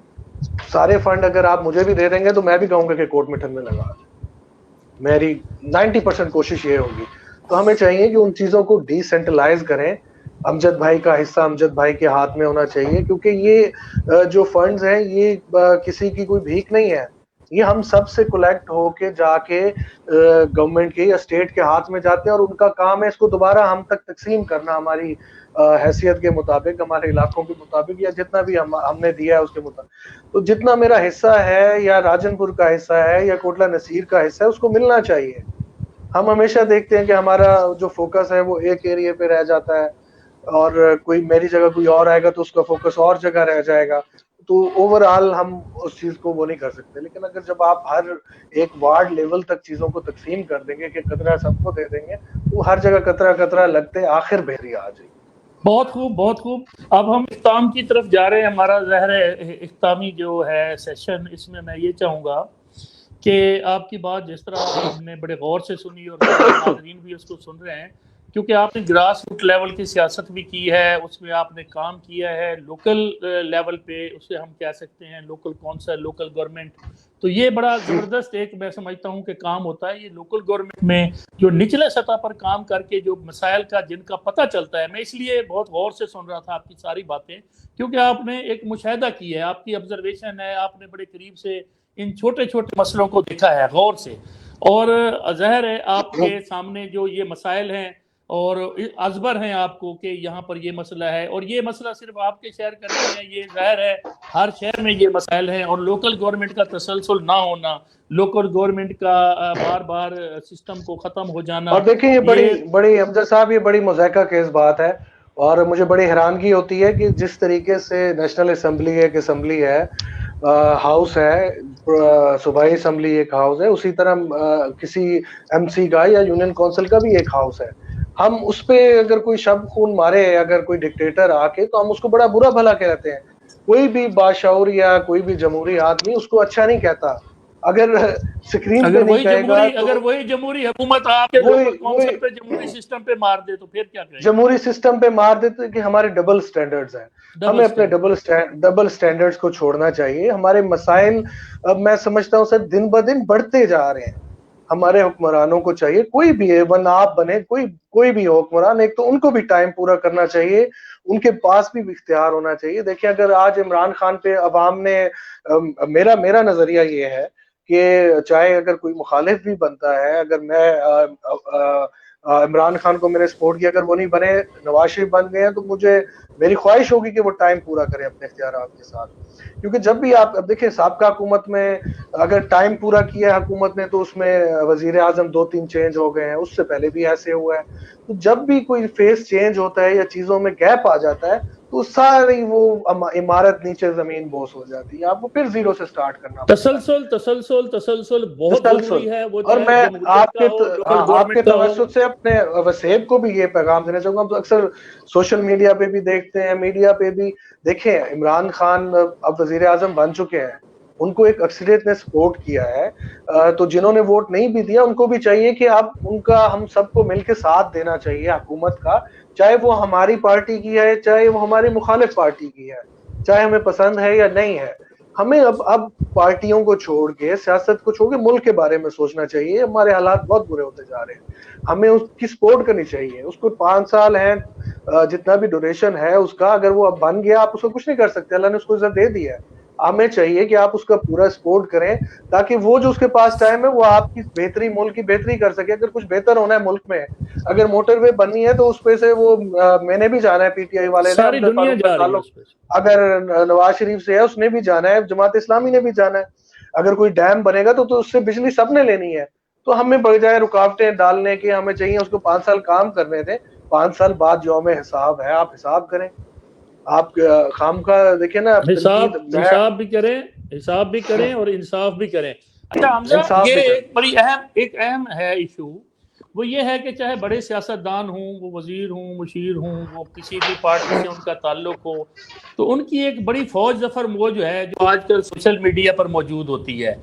سارے فنڈ اگر آپ مجھے بھی دے دیں گے تو میں بھی کہوں گا کہ کوٹ مٹن میں لگا دیں، میری 90% کوشش یہ ہوگی. تو ہمیں چاہیے کہ ان چیزوں کو ڈی سینٹرلائز کریں. امجد بھائی کا حصہ امجد بھائی کے ہاتھ میں ہونا چاہیے، کیونکہ یہ جو فنڈز ہیں یہ کسی کی کوئی بھیک نہیں ہے، یہ ہم سب سے کلیکٹ ہو کے جا کے گورنمنٹ کے یا اسٹیٹ کے ہاتھ میں جاتے ہیں، اور ان کا کام ہے اس کو دوبارہ ہم تک تقسیم کرنا ہماری حیثیت کے مطابق، ہمارے علاقوں کے مطابق، یا جتنا بھی ہم نے دیا ہے اس کے مطابق. تو جتنا میرا حصہ ہے یا راجن پور کا حصہ ہے یا کوٹلہ نصیر کا حصہ ہے اس کو ملنا چاہیے. ہم ہمیشہ دیکھتے ہیں کہ ہمارا جو فوکس ہے وہ ایک ایریے پہ رہ جاتا ہے، اور کوئی میری جگہ کوئی اور آئے گا تو اس کا فوکس اور جگہ رہ جائے گا. تو اوور آل ہم اس چیز کو وہ نہیں کر سکتے. لیکن اگر جب آپ ہر ایک وارڈ لیول تک چیزوں کو تقسیم کر دیں گے کہ قطرہ سب کو دے دیں گے تو ہر جگہ قطرہ قطرہ لگتے آخر بحری آ جائے گی.
بہت خوب، بہت خوب. اب ہم اختتام کی طرف جا رہے ہیں. ہمارا ظاہر ہے اختتامی جو ہے سیشن، اس میں یہ چاہوں گا کہ آپ کی بات جس طرح ہم نے بڑے غور سے سنی اور ناظرین بھی اس کو سن رہے ہیں، کیونکہ آپ نے گراس روٹ لیول کی سیاست بھی کی ہے، اس میں آپ نے کام کیا ہے لوکل لیول پہ، اسے ہم کہہ سکتے ہیں لوکل کونسل، لوکل گورنمنٹ. تو یہ بڑا زبردست ایک میں سمجھتا ہوں کہ کام ہوتا ہے یہ لوکل گورنمنٹ میں، جو نچلے سطح پر کام کر کے جو مسائل کا جن کا پتہ چلتا ہے. میں اس لیے بہت غور سے سن رہا تھا آپ کی ساری باتیں، کیونکہ آپ نے ایک مشاہدہ کیا ہے، آپ کی آبزرویشن ہے، آپ نے بڑے قریب سے ان چھوٹے چھوٹے مسئلوں کو دیکھا ہے غور سے. اور ظاہر ہے آپ کے سامنے جو یہ مسائل ہیں اور ازبر ہیں آپ کو کہ یہاں پر یہ مسئلہ ہے، اور یہ مسئلہ صرف آپ کے شہر کا نہیں ہے، یہ ظاہر ہے ہر شہر میں یہ مسائل ہیں. اور لوکل گورنمنٹ کا تسلسل نہ ہونا، لوکل گورنمنٹ کا بار بار سسٹم کو ختم ہو جانا.
اور دیکھیں یہ بڑی امجد صاحب یہ بڑی مضحکہ خیز بات ہے، اور مجھے بڑی حیرانگی ہوتی ہے کہ جس طریقے سے نیشنل اسمبلی ایک اسمبلی ہے، ہاؤس ہے، صوبائی اسمبلی ایک ہاؤس ہے، اسی طرح کسی ایم سی کا یا یونین کونسل کا بھی ایک ہاؤس ہے. ہم اس پہ اگر کوئی شب خون مارے، اگر کوئی ڈکٹیٹر آ کے، تو ہم اس کو بڑا برا بھلا کہتے ہیں. کوئی بھی باشعور یا کوئی بھی جمہوری آدمی اس کو اچھا نہیں کہتا. اگر سکرین پہ نہیں کہے گا تو
اگر وہی جمہوری حکومت آپ کے لوکل کونسل پہ جمہوری سسٹم پہ مار دے تو پھر کیا کریں؟
جمہوری سسٹم پہ مار دیتے کہ ہمارے ڈبل سٹینڈرڈز ہیں. ہمیں اپنے ڈبل سٹینڈرڈز کو چھوڑنا چاہیے. ہمارے مسائل اب میں سمجھتا ہوں سر دن بہ دن بڑھتے جا رہے ہیں. ہمارے حکمرانوں کو چاہیے، کوئی بھی ہے ون آپ بنے، کوئی بھی حکمران، ایک تو ان کو بھی ٹائم پورا کرنا چاہیے، ان کے پاس بھی اختیار ہونا چاہیے. دیکھیں اگر آج عمران خان پہ عوام نے، میرا نظریہ یہ ہے کہ چاہے اگر کوئی مخالف بھی بنتا ہے، اگر میں عمران خان کو میں نے سپورٹ کیا، اگر وہ نہیں بنے، نواز شریف بن گئے ہیں، تو میری خواہش ہوگی کہ وہ ٹائم پورا کریں اپنے اختیارات کے ساتھ. کیونکہ جب بھی آپ اب دیکھیں سابقہ حکومت میں اگر ٹائم پورا کیا ہے حکومت نے تو اس میں وزیر اعظم 2-3 چینج ہو گئے ہیں، اس سے پہلے بھی ایسے ہوا ہے. تو جب بھی کوئی فیس چینج ہوتا ہے یا چیزوں میں گیپ آ جاتا ہے تو ساری وہ عمارت نیچے زمین بوس ہو جاتی ہے. آپ کو پھر زیرو سے سٹارٹ کرنا پڑتا ہے.
تسلسل بہت ضروری ہے. وہ
اور میں آپ کے
توسط
توسط سے اپنے وسیب کو بھی یہ پیغام دینا چاہوں گا. ہم تو اکثر سوشل میڈیا پہ بھی دیکھتے ہیں، میڈیا پہ بھی دیکھیں، عمران خان اب وزیر اعظم بن چکے ہیں، ان کو ایک اکثریت نے سپورٹ کیا ہے. تو جنہوں نے ووٹ نہیں بھی دیا ان کو بھی چاہیے کہ اب ان کا ہم سب کو مل کے ساتھ دینا چاہیے حکومت کا، چاہے وہ ہماری پارٹی کی ہے، چاہے وہ ہماری مخالف پارٹی کی ہے، چاہے ہمیں پسند ہے یا نہیں ہے. ہمیں اب پارٹیوں کو چھوڑ کے، سیاست کو چھوڑ کے ملک کے بارے میں سوچنا چاہیے. ہمارے حالات بہت برے ہوتے جا رہے ہیں، ہمیں اس کی سپورٹ کرنی چاہیے. اس کو 5 سال ہیں، جتنا بھی ڈوریشن ہے اس کا، اگر وہ اب بن گیا آپ اس کو کچھ نہیں کر سکتے. اللہ نے اس کو عزت دے دی ہے. ہمیں چاہیے کہ آپ اس کا پورا سپورٹ کریں تاکہ وہ جو اس کے پاس ٹائم ہے وہ آپ کی بہتری، ملک کی بہتری کر سکے. اگر کچھ بہتر ہونا ہے ملک میں، اگر موٹر وے بننی ہے تو اس پہ سے وہ میں نے بھی جانا ہے، پی ٹی آئی والے نے،
ساری
امجد
دنیا
فاروق کا
جا رہی ہے
تعلق
اس پہ.
اگر نواز شریف سے ہے اس نے بھی جانا ہے، جماعت اسلامی نے بھی جانا ہے. اگر کوئی ڈیم بنے گا تو اس سے بجلی سب نے لینی ہے. تو ہمیں بجائے رکاوٹیں ڈالنے کے ہمیں چاہیے اس کو 5 سال کام کرنے دیں. 5 سال بعد یوم حساب ہے، آپ حساب کریں. آپ خام کا دیکھیں نا تنقید، میں
حساب بھی کریں، حساب بھی کریں اور انصاف بھی کریں. اچھا حمزہ،
انصاف
یہ
بھی کریں.
ایک بڑی اہم ہے ایشو. وہ یہ ہے کہ چاہے بڑے سیاستدان ہوں، وہ وزیر ہوں، مشیر ہوں، وہ کسی بھی پارٹی سے ان کا تعلق ہو، تو ان کی ایک بڑی فوج ظفر موج ہے جو آج کل سوشل میڈیا پر موجود ہوتی ہے.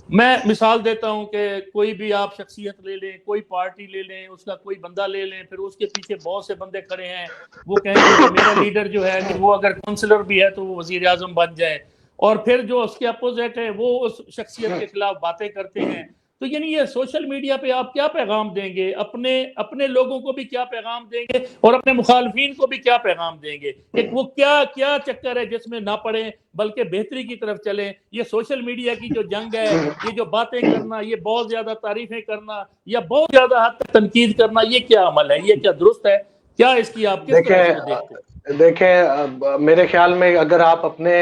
میں مثال دیتا ہوں کہ کوئی بھی آپ شخصیت لے لیں، کوئی پارٹی لے لیں، اس کا کوئی بندہ لے لیں، پھر اس کے پیچھے بہت سے بندے کھڑے ہیں. وہ کہیں گے کہ میرا لیڈر جو ہے کہ وہ اگر کونسلر بھی ہے تو وہ وزیر اعظم بن جائے، اور پھر جو اس کے اپوزٹ ہے وہ اس شخصیت کے خلاف باتیں کرتے ہیں. تو یعنی یہ سوشل میڈیا پہ آپ کیا پیغام دیں گے؟ اپنے لوگوں کو بھی کیا پیغام دیں گے اور اپنے مخالفین کو بھی کیا پیغام دیں گے کہ وہ کیا چکر ہے جس میں نہ پڑیں بلکہ بہتری کی طرف چلیں؟ یہ سوشل میڈیا کی جو جنگ ہے، یہ جو باتیں کرنا، یہ بہت زیادہ تعریفیں کرنا یا بہت زیادہ حد تک تنقید کرنا، یہ کیا عمل ہے؟ یہ کیا درست ہے؟ کیا اس کی آپ کس طرح اس کو دیکھتے ہیں؟
دیکھیں میرے خیال میں اگر آپ اپنے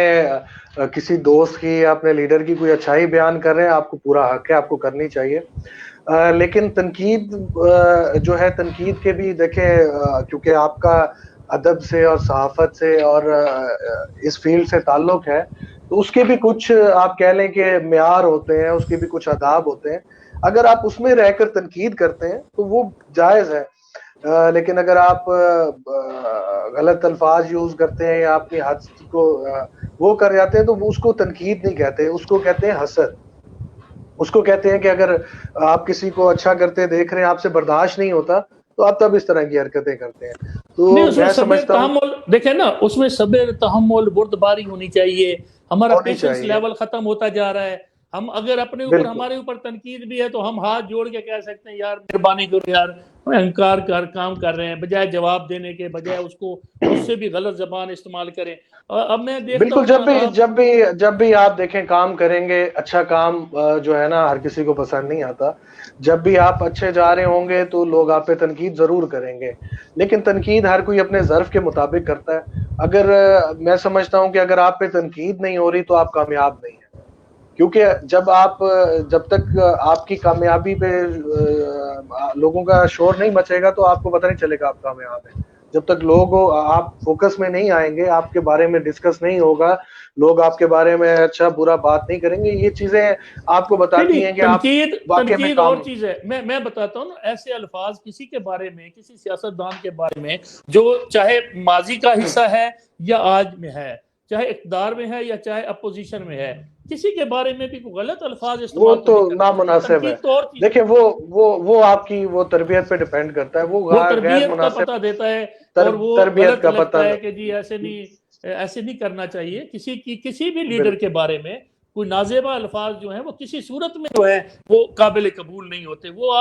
کسی دوست کی یا اپنے لیڈر کی کوئی اچھائی بیان کر رہے ہیں، آپ کو پورا حق ہے، آپ کو کرنی چاہیے. لیکن تنقید جو ہے، تنقید کے بھی دیکھیں کیونکہ آپ کا ادب سے اور صحافت سے اور اس فیلڈ سے تعلق ہے، تو اس کے بھی کچھ آپ کہہ لیں کہ معیار ہوتے ہیں، اس کے بھی کچھ آداب ہوتے ہیں. اگر آپ اس میں رہ کر تنقید کرتے ہیں تو وہ جائز ہے. لیکن اگر آپ غلط الفاظ یوز کرتے ہیں یا اپنی حد کو وہ کر جاتے ہیں تو اس کو تنقید نہیں کہتے، اس کو کہتے ہیں حسد. اس کو کہتے ہیں کہ اگر آپ کسی کو اچھا کرتے دیکھ رہے ہیں، آپ سے برداشت نہیں ہوتا، تو آپ تب اس طرح کی حرکتیں کرتے ہیں. تو
نہیں، اس میں
میں
صبر
سمجھتا ہوں
تحمل دیکھیں نا، اس میں صبر تحمل بردباری ہونی چاہیے. ہمارا
ہونی
پیشنس
چاہیے.
لیول ختم ہوتا جا رہا ہے. ہم اگر اپنے اوپر
بالکل
ہمارے اوپر تنقید بھی ہے تو ہم ہاتھ جوڑ کے کہہ سکتے ہیں یار مہربانی کرو یار، انکار کام کر رہے ہیں، بجائے جواب دینے کے، بجائے اس سے بھی غلط زبان استعمال کریں. اب میں دیکھتا
بالکل.
ہوں نا
جب بھی آپ دیکھیں کام کریں گے، اچھا کام جو ہے نا ہر کسی کو پسند نہیں آتا. جب بھی آپ اچھے جا رہے ہوں گے تو لوگ آپ پہ تنقید ضرور کریں گے، لیکن تنقید ہر کوئی اپنے ظرف کے مطابق کرتا ہے. اگر میں سمجھتا ہوں کہ اگر آپ پہ تنقید نہیں ہو رہی تو آپ کامیاب نہیں ہیں، کیونکہ جب تک آپ کی کامیابی پہ لوگوں کا شور نہیں مچے گا تو آپ کو پتہ نہیں چلے گا آپ کامیاب ہیں. جب تک لوگ آپ فوکس میں نہیں آئیں گے، آپ کے بارے میں ڈسکس نہیں ہوگا، لوگ آپ کے بارے میں اچھا برا بات نہیں کریں گے، یہ چیزیں آپ کو بتاتی ہیں کہ آپ واقعی میں
تنقید اور چیز ہے. میں بتاتا ہوں نا، ایسے الفاظ کسی کے بارے میں، کسی سیاستدان کے بارے میں جو چاہے ماضی کا حصہ ہے یا آج میں ہے، چاہے اقتدار میں ہے یا چاہے اپوزیشن میں ہے، کسی کے بارے میں بھی غلط الفاظ
وہ
استعمال تو
تو
نہیں کرنا چاہیے.
نامناسب ہے.
تنقید تو اور چیز
دیکھیں وہ آپ کی وہ تربیت پہ ڈیپینڈ کرتا ہے، وہ
وہ
غیر
تربیت کا پتہ
مناسب
دیتا ہے اور وہ
تربیت
غلط
کا
لگتا
پتہ.
ہے کہ جی ایسے نہیں کرنا چاہیے. کسی بھی لیڈر
بالکل
کے بارے میں کوئی نازیبا الفاظ جو ہیں وہ کسی صورت میں جو ہے وہ قابل قبول نہیں ہوتے. وہ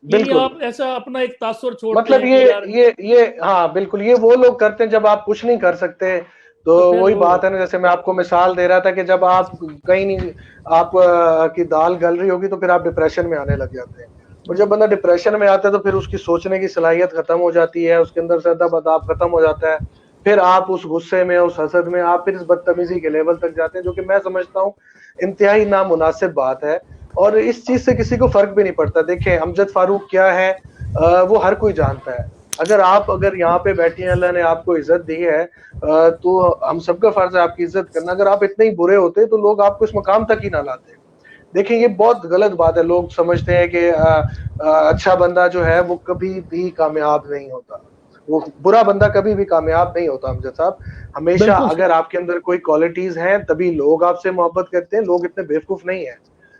بالکل.
آپ ایسا اپنا ایک تاثر چھوڑتے
مطلب
ہیں کہ یار
یہ ہاں بالکل، یہ وہ لوگ کرتے ہیں جب آپ کچھ نہیں کر سکتے. تو
پھر
وہی
وہ
بات ہے نا، جیسے میں آپ کو مثال دے رہا تھا کہ جب آپ کہیں نہیں، آپ کی دال گل رہی ہوگی تو پھر آپ ڈپریشن میں آنے لگ جاتے ہیں. اور جب بندہ ڈپریشن میں آتا ہے تو پھر اس کی سوچنے کی صلاحیت ختم ہو جاتی ہے، اس کے اندر سے ادب اداب ختم ہو جاتا ہے. پھر آپ اس غصے میں، اس حسد میں، آپ پھر اس بدتمیزی کے لیول تک جاتے ہیں، جو کہ میں سمجھتا ہوں انتہائی نامناسب بات ہے. اور اس چیز سے کسی کو فرق بھی نہیں پڑتا. دیکھیں امجد فاروق کیا ہے وہ ہر کوئی جانتا ہے. اگر یہاں پہ بیٹھے ہیں، اللہ نے آپ کو عزت دی ہے، تو ہم سب کا فرض ہے آپ کی عزت کرنا. اگر آپ اتنے ہی برے ہوتے تو لوگ آپ کو اس مقام تک ہی نہ لاتے. دیکھیں یہ بہت غلط بات ہے. لوگ سمجھتے ہیں کہ اچھا بندہ جو ہے وہ کبھی بھی کامیاب نہیں ہوتا، وہ برا بندہ کبھی بھی کامیاب نہیں ہوتا. امجد صاحب، ہمیشہ
بالکل
اگر آپ کے اندر کوئی کوالٹیز ہیں تبھی لوگ آپ سے محبت کرتے ہیں. لوگ اتنے بیوقوف نہیں ہیں.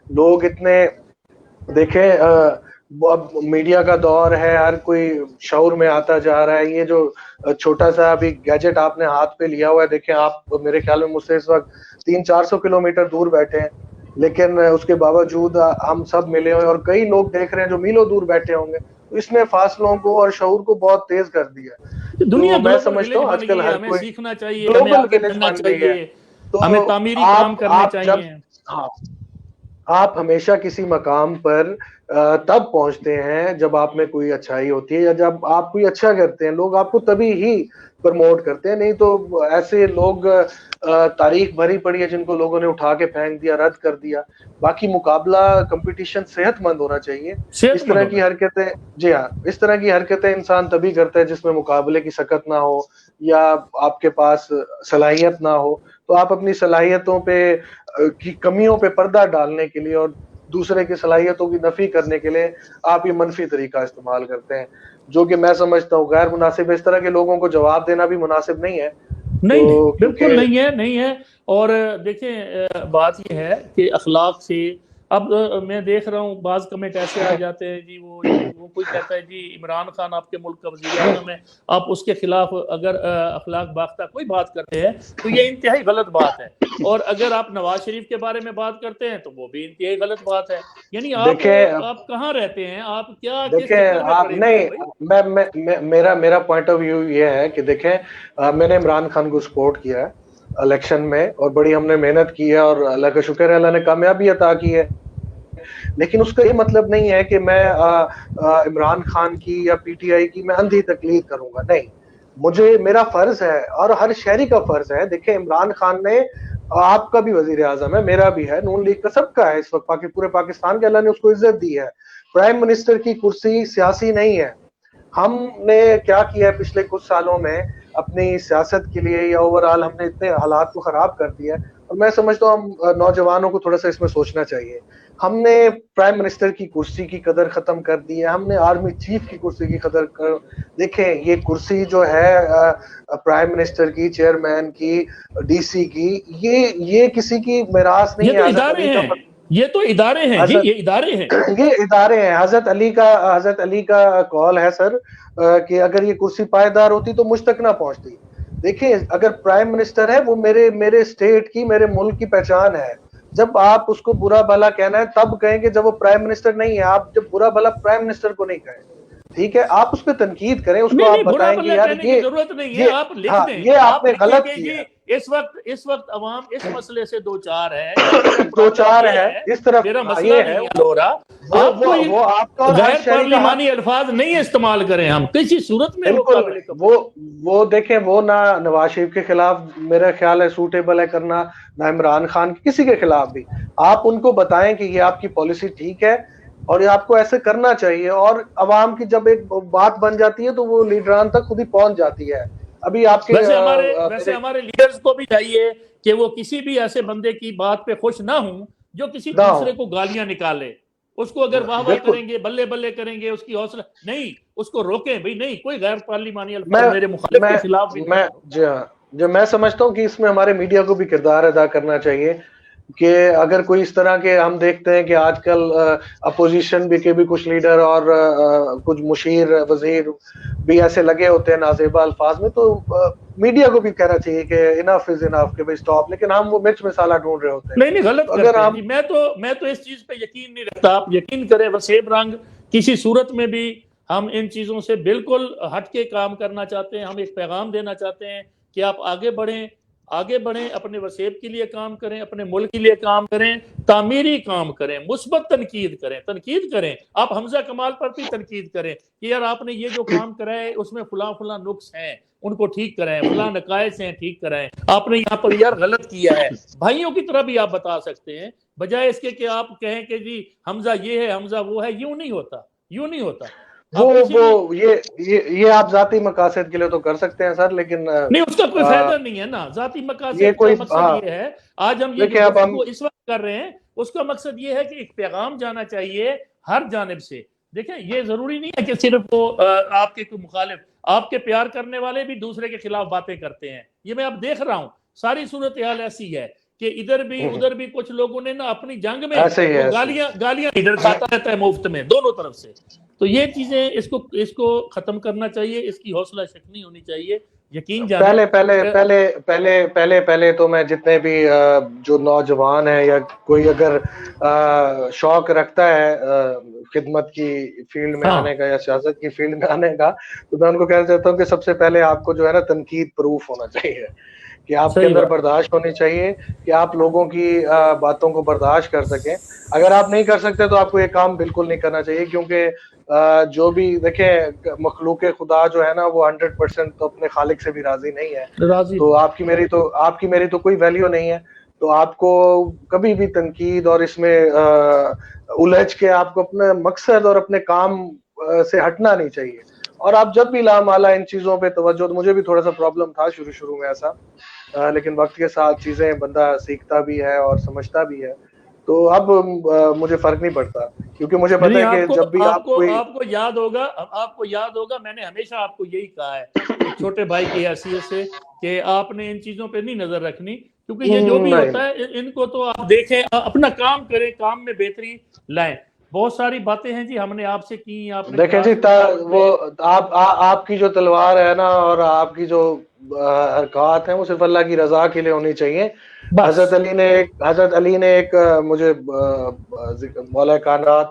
لوگ اتنے دیکھیں اب میڈیا کا دور ہے، ہر کوئی شعور میں آتا جا رہا ہے. یہ جو چھوٹا سا ابھی گیجٹ آپ نے ہاتھ پہ لیا ہوا ہے، دیکھیں آپ میرے خیال میں مجھ سے اس وقت 300-400 کلومیٹر دور بیٹھے ہیں، لیکن اس کے باوجود ہم سب ملے ہوئے اور کئی لوگ دیکھ رہے ہیں جو میلوں دور بیٹھے ہوں گے. تو اس نے فاصلوں کو اور شعور کو بہت تیز کر دیا.
دنیا
تو میں
گلوبل
سمجھتا
ولیج
ہوں
بن
آج کل
گئی ہے.
ہر
ہمیں
کوئی
سیکھنا چاہیے، ہمیں
گلوبل
آگے
ولیج
بڑھنا
بن گئی ہے.
چاہیے.
تو
ہمیں تعمیری کام کرنے چاہیے.
ہاں آپ ہمیشہ کسی مقام پر تب پہنچتے ہیں جب آپ میں کوئی اچھائی ہوتی ہے یا جب آپ کوئی اچھا کرتے ہیں, لوگ آپ کو تبھی ہی پرموٹ کرتے ہیں, نہیں تو ایسے لوگ تاریخ بھری پڑی ہے جن کو لوگوں نے اٹھا کے پھینک دیا, رد کر دیا. باقی مقابلہ کمپٹیشن صحت مند ہونا چاہیے. اس طرح کی حرکتیں, جی ہاں, اس طرح کی حرکتیں انسان تبھی کرتا ہے جس میں مقابلے کی سکت نہ ہو یا آپ کے پاس صلاحیت نہ ہو. تو آپ اپنی صلاحیتوں پہ کی کمیوں پہ پردہ ڈالنے کے لیے اور دوسرے کی صلاحیتوں کی نفی کرنے کے لیے آپ یہ منفی طریقہ استعمال کرتے ہیں, جو کہ میں سمجھتا ہوں غیر مناسب ہے. اس طرح کے لوگوں کو جواب دینا بھی مناسب نہیں ہے.
نہیں بالکل نہیں ہے. اور دیکھیں بات یہ ہے کہ اخلاق سے اب میں دیکھ رہا ہوں بعض کمنٹ ایسے آ جاتے ہیں جی وہ کوئی کہتا ہے جی عمران خان آپ کے ملک کا وزیر اعظم ہے, آپ اس کے خلاف اگر اخلاق باختہ کوئی بات کرتے ہیں تو یہ انتہائی غلط بات ہے, اور اگر آپ نواز شریف کے بارے میں بات کرتے ہیں تو وہ بھی انتہائی غلط بات ہے. یعنی آپ کہاں رہتے ہیں, آپ کیا کس چکر میں پڑے ہوئے ہیں بھائی؟
میرا پوائنٹ آف ویو یہ ہے کہ دیکھیں میں نے عمران خان کو سپورٹ کیا ہے الیکشن میں, اور بڑی ہم نے محنت کی ہے اور اللہ کا شکر ہے اللہ نے کامیابی عطا کی ہے. لیکن اس کا یہ مطلب نہیں ہے کہ میں عمران خان کی یا پی ٹی آئی کی میں اندھی تقلید کروں گا. نہیں, مجھے میرا فرض ہے اور ہر شہری کا فرض ہے. دیکھیں عمران خان نے, آپ کا بھی وزیر اعظم ہے, میرا بھی ہے, نون لیگ کا سب کا ہے اس وقت, پورے پاکستان کے اللہ نے اس کو عزت دی ہے. پرائم منسٹر کی کرسی سیاسی نہیں ہے. ہم نے کیا کیا ہے پچھلے کچھ سالوں میں اپنی سیاست کے لیے یا اوورآل ہم نے اتنے حالات کو خراب کر دیا ہے, اور میں سمجھتا ہوں ہم نوجوانوں کو تھوڑا سا اس میں سوچنا چاہیے. ہم نے پرائم منسٹر کی کرسی کی قدر ختم کر دی ہے, ہم نے آرمی چیف کی کرسی کی قدر دیکھیں یہ کرسی جو ہے پرائم منسٹر کی, چیئرمین کی, ڈی سی کی, یہ کسی کی میراث نہیں ہے.
یہ تو ادارے ہیں جی, یہ ادارے ہیں,
یہ ادارے ہیں. حضرت علی کا قول ہے سر کہ اگر یہ کرسی پائیدار ہوتی تو مجھ تک نہ پہنچتی. دیکھیں اگر پرائم منسٹر ہے وہ میرے اسٹیٹ کی, میرے ملک کی پہچان ہے. جب آپ اس کو برا بھلا کہنا ہے تب کہیں گے جب وہ پرائم منسٹر نہیں ہے. آپ جب برا بھلا پرائم منسٹر کو نہیں کہیں, ٹھیک ہے, آپ اس پہ تنقید کریں, اس کو آپ بتائیں گے یار
کی ضرورت نہیں ہے, آپ لکھ دیں,
یہ آپ نے غلط
جی
کیا.
اس وقت عوام اس مسئلے سے دو چار ہے,
اس طرف
میرا مسئلہ نہیں حل ہو رہا.
وہ آپ کا
غیر پارلیمانی الفاظ نہیں استعمال کریں ہم کسی صورت میں.
وہ دیکھیں وہ نہ نواز شریف کے خلاف میرا خیال ہے سوٹیبل ہے کرنا, نہ عمران خان کسی کے خلاف بھی. آپ ان کو بتائیں کہ یہ آپ کی پالیسی ٹھیک ہے اور یہ آپ کو ایسے کرنا چاہیے, اور عوام کی جب ایک بات بن جاتی ہے تو وہ لیڈران تک خود ہی پہنچ جاتی ہے. ابھی آپ کے
ویسے ہمارے لیڈرز کو بھی چاہیے کہ وہ کسی بھی ایسے بندے کی بات پہ خوش نہ ہوں جو کسی دوسرے کو گالیاں نکالے. اس کو اگر واہ واہ کریں گے, بلے بلے کریں گے, اس کی حوصلہ نہیں, اس کو روکیں بھائی, نہیں کوئی غیر پارلیمانی الفاظ میرے مخالف کے خلاف بھی.
جو میں سمجھتا ہوں کہ اس میں ہمارے میڈیا کو بھی کردار ادا کرنا چاہیے کہ اگر کوئی اس طرح کے, ہم دیکھتے ہیں کہ آج کل اپوزیشن بھی کے بھی کچھ لیڈر اور کچھ مشیر وزیر بھی ایسے لگے ہوتے ہیں نازیبا الفاظ میں, تو میڈیا کو بھی کہنا چاہیے کہ انف از انف, کہ بھائی سٹاپ. لیکن ہم وہ مرچ مسالہ ڈھونڈ رہے ہوتے ہیں.
نہیں غلط کرتے ہیں جی. میں تو اس چیز پہ یقین نہیں رکھتا. آپ یقین کریں وسیم رنگ, کسی صورت میں بھی ہم ان چیزوں سے بالکل ہٹ کے کام کرنا چاہتے ہیں. ہم ایک پیغام دینا چاہتے ہیں کہ آپ آگے بڑھیں, اپنے وسیب کے لیے کام کریں, اپنے ملک کے لیے کام کریں, تعمیری کام کریں, مثبت تنقید کریں. آپ حمزہ کمال پر بھی تنقید کریں کہ یار آپ نے یہ جو کام کرا ہے اس میں فلاں نقص ہیں, ان کو ٹھیک کریں, فلاں نقائص ہیں ٹھیک کریں, آپ نے یہاں پر یار غلط کیا ہے. بھائیوں کی طرح بھی آپ بتا سکتے ہیں, بجائے اس کے کہ آپ کہیں کہ جی حمزہ یہ ہے حمزہ وہ ہے. یوں نہیں ہوتا.
وہ یہ آپ ذاتی مقاصد کے لیے تو کر سکتے ہیں سر, لیکن
نہیں, اس کا کوئی فائدہ نہیں ہے نا. ذاتی مقاصد کا مقصد یہ ہے, آج ہم یہ جو گفتگو اس وقت کر رہے ہیں اس کا مقصد یہ ہے کہ ایک پیغام جانا چاہیے ہر جانب سے. دیکھیں یہ ضروری نہیں ہے کہ صرف وہ آپ کے کوئی مخالف, آپ کے پیار کرنے والے بھی دوسرے کے خلاف باتیں کرتے ہیں. یہ میں اب دیکھ رہا ہوں, ساری صورتحال ایسی ہے کہ ادھر بھی ادھر بھی کچھ لوگوں نے نا اپنی جنگ میں گالیاں ادھر کھاتا رہتا ہے مفت میں دونوں طرف سے. تو یہ چیزیں اس کو ختم کرنا چاہیے, اس کی حوصلہ شکنی ہونی چاہیے. یقین جانے
پہلے تو میں جتنے بھی جو نوجوان ہیں یا کوئی اگر شوق رکھتا ہے خدمت کی فیلڈ میں آنے کا یا سیاست کی فیلڈ میں آنے کا, تو میں ان کو کہنا چاہتا ہوں کہ سب سے پہلے آپ کو جو ہے نا تنقید پروف ہونا چاہیے کہ آپ کے اندر برداشت ہونی چاہیے کہ آپ لوگوں کی باتوں کو برداشت کر سکیں. اگر آپ نہیں کر سکتے تو آپ کو یہ کام بالکل نہیں کرنا چاہیے, کیونکہ جو بھی دیکھیں مخلوق خدا جو ہے نا وہ 100% تو اپنے خالق سے بھی راضی نہیں ہے, تو آپ کی میری تو کوئی ویلیو نہیں ہے. تو آپ کو کبھی بھی تنقید اور اس میں الجھ کے آپ کو اپنے مقصد اور اپنے کام سے ہٹنا نہیں چاہیے. اور آپ جب بھی لامالا ان چیزوں پہ توجہ, مجھے بھی تھوڑا سا پرابلم تھا شروع میں ایسا, لیکن وقت کے ساتھ چیزیں بندہ سیکھتا بھی ہے اور سمجھتا بھی ہے. تو اب مجھے فرق نہیں پڑتا, کیونکہ مجھے پتا ہے کہ جب بھی آپ
کو یاد ہوگا میں نے ہمیشہ آپ کو یہی کہا ہے ایک چھوٹے بھائی کی حیثیت سے کہ آپ نے ان چیزوں پہ نہیں نظر رکھنی, کیونکہ یہ جو بھی ہوتا ہے ان کو تو آپ دیکھیں, اپنا کام کریں, کام میں بہتری لائیں. بہت ساری باتیں ہیں جی ہم نے آپ سے کی, آپ نے
دیکھیں جی وہ آپ کی جو تلوار ہے نا اور آپ کی جو حرکات ہیں وہ صرف اللہ کی رضا کے لیے ہونی چاہیے. حضرت علی نے ایک مجھے مولا کائنات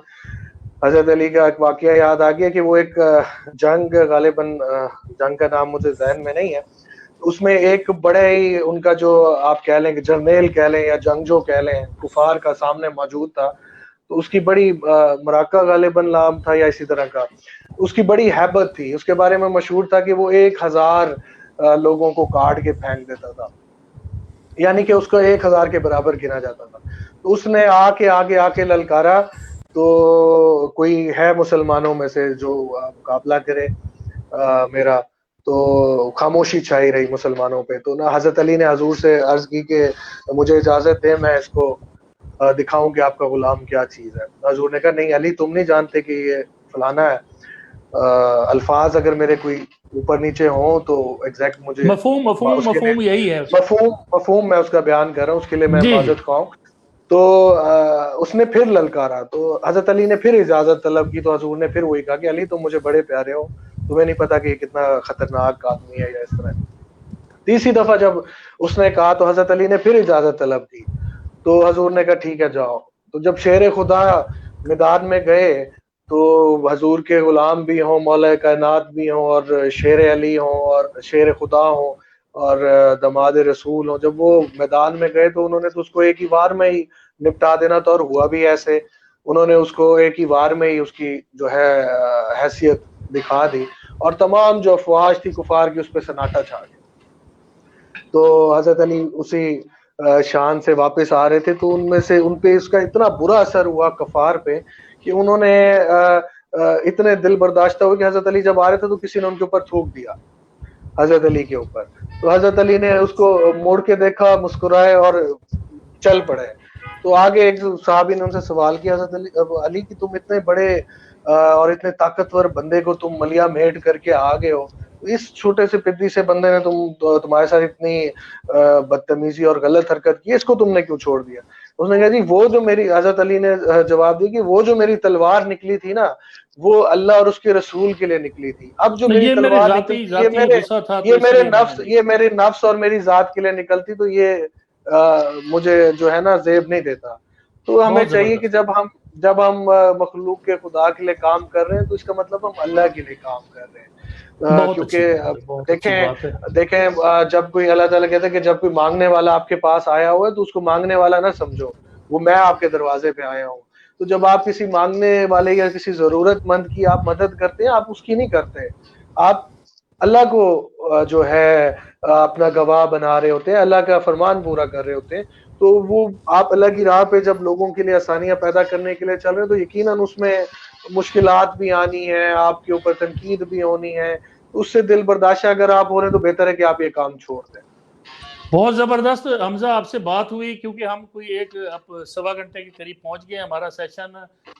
حضرت علی کا ایک واقعہ یاد آ گیا کہ وہ ایک جنگ, غالباً جنگ کا نام مجھے ذہن میں نہیں ہے, اس میں ایک بڑے ہی ان کا جو آپ کہہ لیں کہ جرنیل کہہ لیں یا جنگجو کہہ لیں کفار کا سامنے موجود تھا, تو اس کی بڑی مراکہ غالباً نام تھا یا اسی طرح کا, اس کی بڑی ہیبت تھی. اس کے بارے میں مشہور تھا کہ وہ 1000 لوگوں کو کاٹ کے پھینک دیتا تھا, یعنی کہ اس کو 1000 کے برابر گنا جاتا تھا. تو اس نے آ کے للکارا, تو کوئی ہے مسلمانوں میں سے جو مقابلہ کرے میرا, تو خاموشی چھائی رہی مسلمانوں پہ. تو نہ حضرت علی نے حضور سے عرض کی کہ مجھے اجازت دے, میں اس کو دکھاؤں کہ آپ کا غلام کیا چیز ہے. حضور نے کہا نہیں علی, تم نہیں جانتے کہ یہ فلانا ہے, الفاظ اگر میرے کوئی اوپر نیچے ہوں تو ایگزیکٹ مجھے
مفہوم یہی ہے,
مفہوم میں اس کا بیان کر رہا ہوں, اس کے لیے میں معذرت خواہ ہوں. تو اس نے پھر للکارا, تو حضرت علی نے پھر اجازت طلب کی, تو حضور نے پھر وہی کہا کہ علی تم مجھے بڑے پیارے ہو, تمہیں نہیں پتا کہ یہ کتنا خطرناک آدمی ہے یا اس طرح. تیسری دفعہ جب اس نے کہا تو حضرت علی نے پھر اجازت طلب کی, تو حضور نے کہا ٹھیک ہے جاؤ. تو جب شیر خدا میدان میں گئے تو حضور کے غلام بھی ہوں, مولا کائنات بھی ہوں, اور شیر علی ہوں, اور شیر خدا ہوں, اور دماد رسول ہوں, جب وہ میدان میں گئے تو انہوں نے تو اس کو ایک ہی وار میں ہی نپٹا دینا تھا, اور ہوا بھی ایسے. انہوں نے اس کو ایک ہی وار میں ہی اس کی جو ہے حیثیت دکھا دی, اور تمام جو افواج تھی کفار کی اس پہ سناٹا چھا گیا. تو حضرت علی اسی شان سے واپس آ رہے تھے, تو ان پہ اس کا اتنا برا اثر ہوا کفار پہ کہ انہوں نے اتنے دل برداشتہ ہوئے کہ حضرت علی جب آ رہے تھے تو کسی نے ان کے اوپر تھوک دیا, حضرت علی کے اوپر. تو حضرت علی نے اس کو موڑ کے دیکھا, مسکرائے اور چل پڑے. تو آگے ایک صحابی نے ان سے سوال کیا, حضرت علی کہ تم اتنے بڑے اور اتنے طاقتور بندے کو تم ملیا میٹ کر کے آ گئے ہو, اس چھوٹے سے پدی سے بندے نے تمہارے ساتھ اتنی بدتمیزی اور غلط حرکت کی, اس کو تم نے کیوں چھوڑ دیا؟ اس نے کہا جی وہ جو میری, حضرت علی نے جواب دی کہ وہ جو میری تلوار نکلی تھی نا وہ اللہ اور اس کے رسول کے لیے نکلی تھی. اب جو میری تلوار نکلی یہ میرے نفس اور میری ذات کے لیے نکلتی تو یہ مجھے جو ہے نا زیب نہیں دیتا. تو ہمیں چاہیے کہ جب ہم مخلوق کے خدا کے لیے کام کر رہے ہیں تو اس کا مطلب ہم اللہ کے لیے کام کر رہے ہیں. کیونکہ دیکھیں جب کوئی اللہ تعالیٰ کہتا ہے کہ جب کوئی مانگنے والا آپ کے پاس آیا ہوا ہے تو اس کو مانگنے والا نہ سمجھو, وہ میں آپ کے دروازے پہ آیا ہوں. تو جب آپ کسی مانگنے والے یا کسی ضرورت مند کی آپ مدد کرتے ہیں, آپ اس کی نہیں کرتے, آپ اللہ کو جو ہے اپنا گواہ بنا رہے ہوتے ہیں, اللہ کا فرمان پورا کر رہے ہوتے ہیں. تو وہ آپ اللہ کی راہ پہ جب لوگوں کے لیے آسانیاں پیدا کرنے کے لیے چل رہے ہیں تو یقیناً اس میں مشکلات بھی آنی ہے, آپ کے اوپر تنقید بھی ہونی ہے. اس سے دل برداشتہ اگر آپ ہو رہے ہیں تو بہتر ہے کہ آپ یہ کام چھوڑ دیں.
بہت زبردست حمزہ آپ سے بات ہوئی, کیونکہ ہم کوئی ایک اب 1.25 گھنٹے کے قریب پہنچ گئے ہمارا سیشن.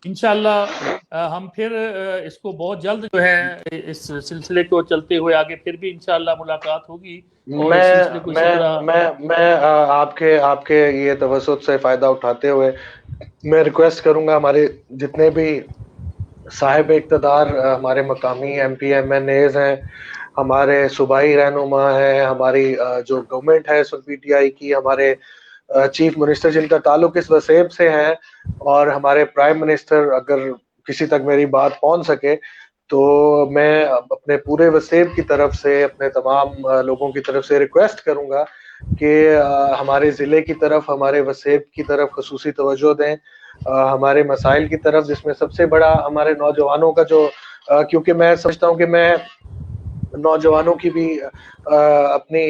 انشاءاللہ ہم پھر اس کو بہت جلد جو ہے اس سلسلے کو چلتے ہوئے آگے پھر بھی انشاءاللہ ملاقات ہوگی.
میں آپ کے یہ توسط سے فائدہ اٹھاتے ہوئے میں ریکویسٹ کروں گا, ہمارے جتنے بھی صاحب اقتدار ہمارے مقامی M P M N As ہیں, ہمارے صوبائی رہنما ہیں, ہماری جو گورنمنٹ ہے پی ٹی آئی کی, ہمارے چیف منسٹر جن کا تعلق اس وسیب سے ہے, اور ہمارے پرائم منسٹر, اگر کسی تک میری بات پہنچ سکے تو میں اپنے پورے وسیب کی طرف سے, اپنے تمام لوگوں کی طرف سے ریکویسٹ کروں گا کہ ہمارے ضلع کی طرف، ہمارے وسیب کی طرف خصوصی توجہ دیں، ہمارے مسائل کی طرف، جس میں سب سے بڑا ہمارے نوجوانوں کا جو کیونکہ میں سمجھتا ہوں کہ میں نوجوانوں کی بھی اپنی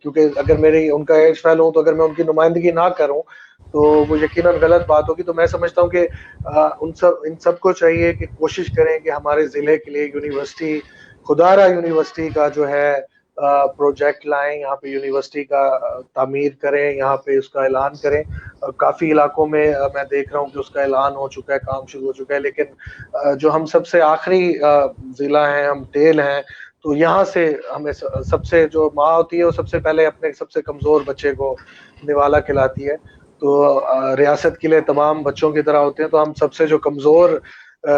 کیونکہ اگر میری ان کا ایج فیل ہوں تو اگر میں ان کی نمائندگی نہ کروں تو وہ یقیناً غلط بات ہوگی. تو میں سمجھتا ہوں کہ ان سب کو چاہیے کہ کوشش کریں کہ ہمارے ضلع کے لیے یونیورسٹی، خدارہ یونیورسٹی کا جو ہے پروجیکٹ لائیں، یہاں پہ یونیورسٹی کا تعمیر کریں، یہاں پہ اس کا اعلان کریں. کافی علاقوں میں میں دیکھ رہا ہوں کہ اس کا اعلان ہو چکا ہے، کام شروع ہو چکا ہے، لیکن جو ہم سب سے آخری ضلع ہیں، ہم ٹیل ہیں، تو یہاں سے ہمیں سب سے جو ماں ہوتی ہے وہ سب سے پہلے اپنے سب سے کمزور بچے کو نوالا کھلاتی ہے. تو ریاست کے لیے تمام بچوں کی طرح ہوتے ہیں، تو ہم سب سے جو کمزور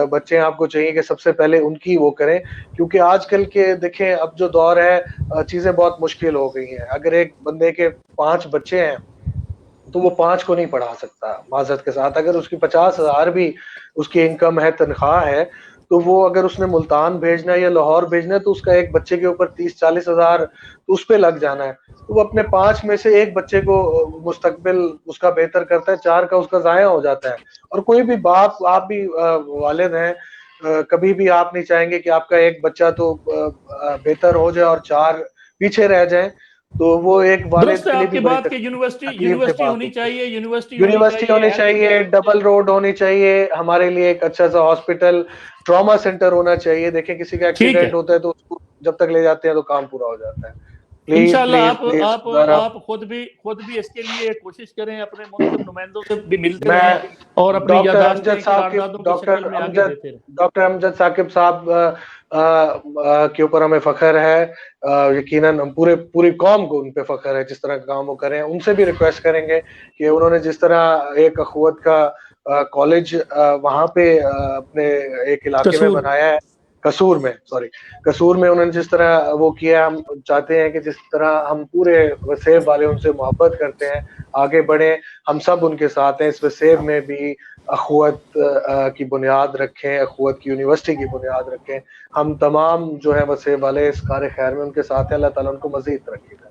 بچے ہیں آپ کو چاہیے کہ سب سے پہلے ان کی وہ کریں، کیونکہ آج کل کے دیکھیں اب جو دور ہے چیزیں بہت مشکل ہو گئی ہیں. اگر ایک بندے کے 5 بچے ہیں تو وہ 5 کو نہیں پڑھا سکتا معذرت کے ساتھ. اگر اس کی 50,000 بھی اس کی انکم ہے، تنخواہ ہے، تو وہ اگر اس نے ملتان بھیجنا ہے یا لاہور بھیجنا ہے تو اس کا ایک بچے کے اوپر 30-40 ہزار تو اس پہ لگ جانا ہے. تو وہ اپنے 5 میں سے ایک بچے کو مستقبل اس کا بہتر کرتا ہے، 4 کا اس کا ضائع ہو جاتا ہے. اور کوئی بھی باپ، آپ بھی والد ہیں، کبھی بھی آپ نہیں چاہیں گے کہ آپ کا ایک بچہ تو بہتر ہو جائے اور 4 پیچھے رہ جائیں. تو وہ ایک والد
درست ہے
کے لیے
آپ
بھی
کی
بڑی
بات کہ
تکلیف دہ
یونیورسٹی
بات
ہونی
ہوتی ہے.
چاہیے، یونیورسٹی
یونیورسٹی ہونی چاہیے، ڈبل روڈ ہونی چاہیے، ہمارے لیے ایک اچھا سا ہاسپٹل، ٹراما سینٹر ہونا چاہیے. دیکھیں کسی کا
ٹھیک ہے.
ایکسیڈنٹ ہوتا ہے تو اس کو جب تک لے جاتے ہیں تو کام پورا ہو جاتا ہے. پلیز
انشاءاللہ
پلیز پلیز
آپ خود بھی اس کے لیے کوشش کریں، اپنے منتخب نمائندوں سے بھی ملتے
میں
رہیں اور اپنی
ڈاکٹر
یادداشتیں
امجد
قراردادوں کی شکل میں آگے دیتے رہیں.
ڈاکٹر امجد ثاقب صاحب کے اوپر ہمیں فخر ہے، یقیناً ہم پوری قوم کو ان پہ فخر ہے جس طرح کا کام وہ کریں. ان سے بھی ریکویسٹ کریں گے کہ انہوں نے جس طرح ایک اخوت کا کالج وہاں پہ اپنے ایک علاقے میں بنایا ہے، قصور میں انہوں نے جس طرح وہ کیا، ہم چاہتے ہیں کہ جس طرح ہم پورے وسیب والے ان سے محبت کرتے ہیں، آگے بڑھیں. ہم سب ان کے ساتھ ہیں. اس وسیب میں بھی اخوت کی بنیاد رکھیں، اخوت کی یونیورسٹی کی بنیاد رکھیں. ہم تمام جو ہے وسیب والے اس کار خیر میں ان کے ساتھ ہیں. اللہ تعالیٰ ان کو مزید ترقی کرے.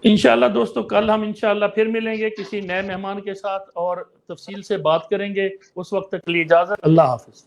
انشاءاللہ دوستو، کل ہم انشاءاللہ پھر ملیں گے کسی نئے مہمان کے ساتھ اور تفصیل سے بات کریں گے. اس وقت تک کے لیے اجازت. اللہ حافظ.